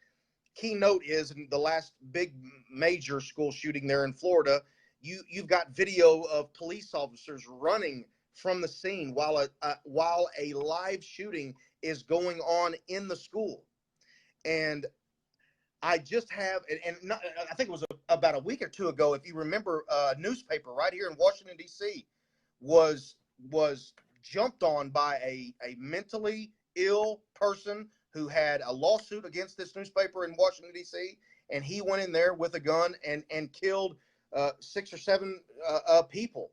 Keynote is in the last big major school shooting there in Florida, you've got video of police officers running from the scene while a live shooting is going on in the school. And I just have, and not, I think it was about a week or two ago, if you remember, a newspaper right here in Washington, D.C. was jumped on by a mentally ill person who had a lawsuit against this newspaper in Washington, D.C., and he went in there with a gun and killed 6 or 7 people.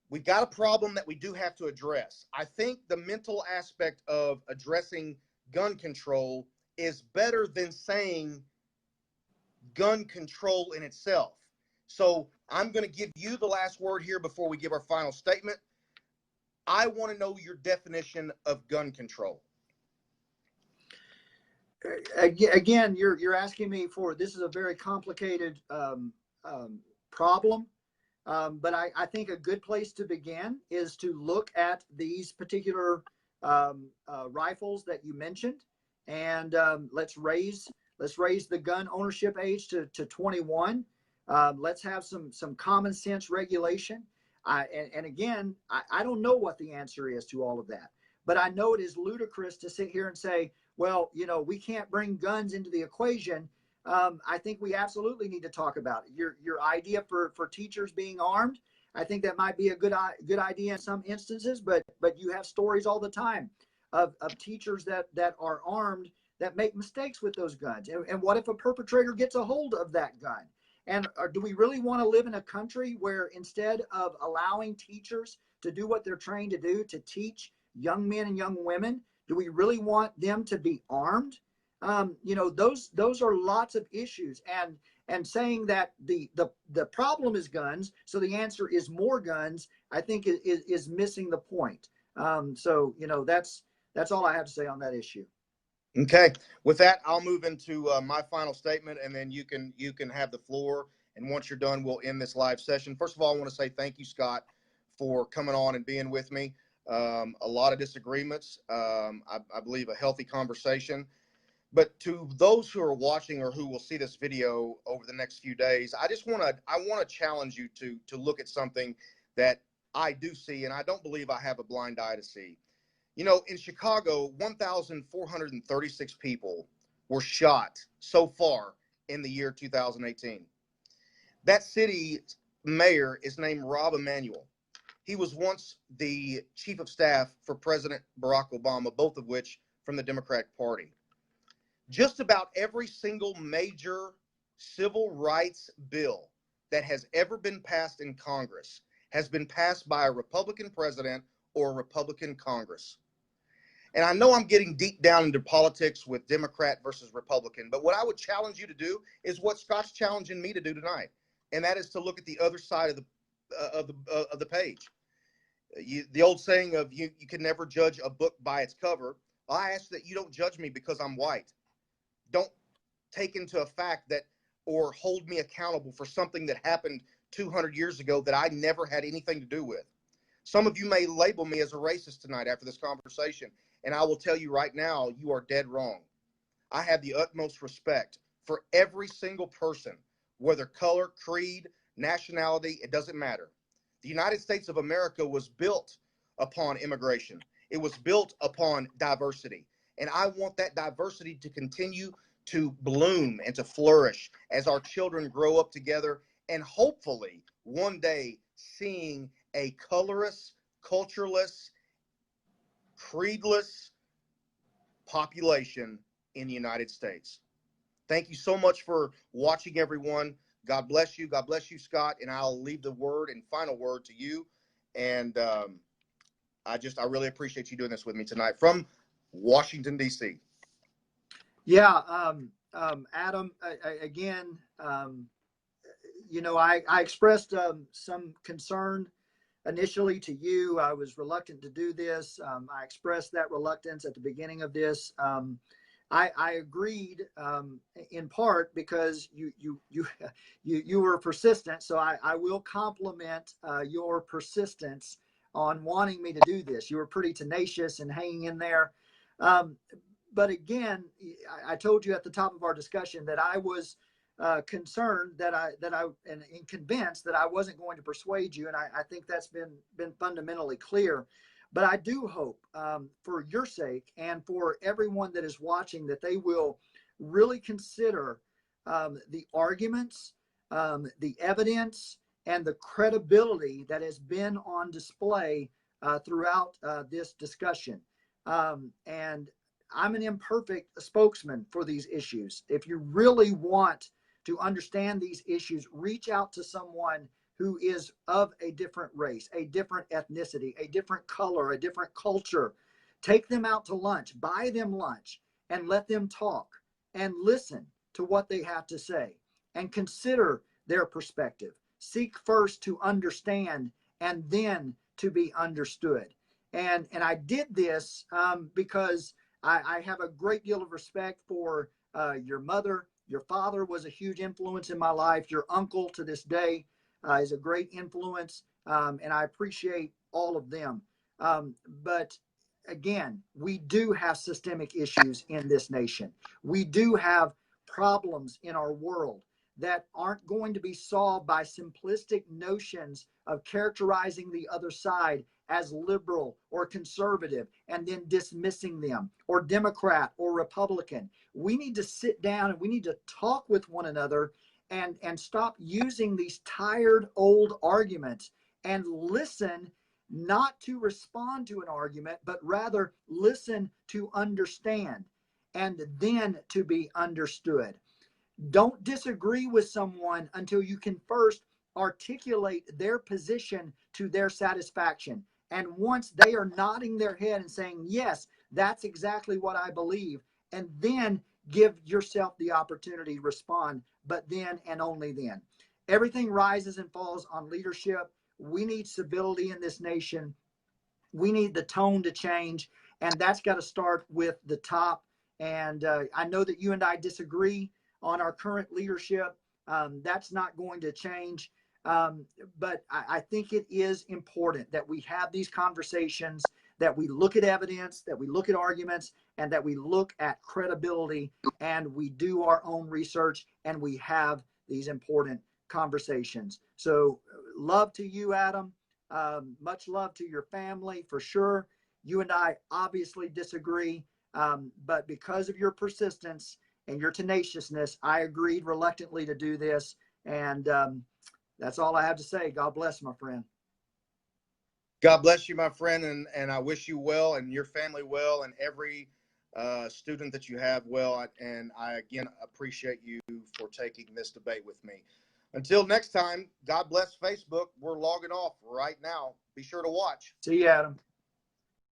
We've got a problem that we do have to address. I think the mental aspect of addressing gun control is better than saying gun control in itself. So I'm going to give you the last word here before we give our final statement. I want to know your definition of gun control. Again, you're asking me for, this is a very complicated problem. But I think a good place to begin is to look at these particular rifles that you mentioned, and let's raise the gun ownership age to 21. Let's have some common sense regulation. And again, I don't know what the answer is to all of that, but I know it is ludicrous to sit here and say, well, we can't bring guns into the equation. I think we absolutely need to talk about it. Your idea for teachers being armed, I think that might be a good idea in some instances, but you have stories all the time of teachers that are armed that make mistakes with those guns. And what if a perpetrator gets a hold of that gun? And do we really want to live in a country where instead of allowing teachers to do what they're trained to do, to teach young men and young women, do we really want them to be armed? Those are lots of issues, and saying that the problem is guns, so the answer is more guns, I think is missing the point. So that's all I have to say on that issue. Okay, with that, I'll move into my final statement, and then you can have the floor. And once you're done, we'll end this live session. First of all, I want to say thank you, Scott, for coming on and being with me. A lot of disagreements. I believe a healthy conversation. But to those who are watching or who will see this video over the next few days, I want to challenge you to look at something that I do see, and I don't believe I have a blind eye to see. In Chicago, 1,436 people were shot so far in the year 2018. That city's mayor is named Rob Emanuel. He was once the chief of staff for President Barack Obama, both of which from the Democratic Party. Just about every single major civil rights bill that has ever been passed in Congress has been passed by a Republican president or a Republican Congress. And I know I'm getting deep down into politics with Democrat versus Republican, but what I would challenge you to do is what Scott's challenging me to do tonight, and that is to look at the other side of the page. The old saying of you can never judge a book by its cover. I ask that you don't judge me because I'm white. Don't take into a fact that or hold me accountable for something that happened 200 years ago that I never had anything to do with. Some of you may label me as a racist tonight after this conversation, and I will tell you right now, you are dead wrong. I have the utmost respect for every single person, whether color, creed, nationality, it doesn't matter. The United States of America was built upon immigration. It was built upon diversity. And I want that diversity to continue to bloom and to flourish as our children grow up together, and hopefully one day seeing a colorless, cultureless, creedless population in the United States. Thank you so much for watching, everyone. God bless you. God bless you, Scott. And I'll leave the word and final word to you. And I really appreciate you doing this with me tonight from Washington, D.C. Yeah, Adam, again, I expressed some concern initially to you. I was reluctant to do this. I expressed that reluctance at the beginning of this. I agreed in part because you were persistent. So I will compliment your persistence on wanting me to do this. You were pretty tenacious and hanging in there. But again, I told you at the top of our discussion that I was concerned and convinced that I wasn't going to persuade you, and I think that's been fundamentally clear. But I do hope, for your sake and for everyone that is watching, that they will really consider the arguments, the evidence, and the credibility that has been on display throughout this discussion. And I'm an imperfect spokesman for these issues. If you really want to understand these issues, reach out to someone who is of a different race, a different ethnicity, a different color, a different culture. Take them out to lunch, buy them lunch, and let them talk and listen to what they have to say and consider their perspective. Seek first to understand and then to be understood. And I did this because I have a great deal of respect for your mother. Your father was a huge influence in my life. Your uncle to this day is a great influence, and I appreciate all of them. But again, we do have systemic issues in this nation. We do have problems in our world that aren't going to be solved by simplistic notions of characterizing the other side as liberal or conservative and then dismissing them, or Democrat or Republican. We need to sit down and we need to talk with one another and stop using these tired old arguments and listen, not to respond to an argument, but rather listen to understand and then to be understood. Don't disagree with someone until you can first articulate their position to their satisfaction. And once they are nodding their head and saying, yes, that's exactly what I believe, and then give yourself the opportunity to respond, but then and only then. Everything rises and falls on leadership. We need civility in this nation. We need the tone to change, and that's got to start with the top. And I know that you and I disagree on our current leadership. That's not going to change. But I think it is important that we have these conversations, that we look at evidence, that we look at arguments, and that we look at credibility, and we do our own research, and we have these important conversations. So love to you, Adam. Much love to your family, for sure. You and I obviously disagree, but because of your persistence and your tenaciousness, I agreed reluctantly to do this. And that's all I have to say. God bless, my friend. God bless you, my friend, and I wish you well and your family well and every student that you have well. And I, again, appreciate you for taking this debate with me. Until next time, God bless Facebook. We're logging off right now. Be sure to watch. See you, Adam.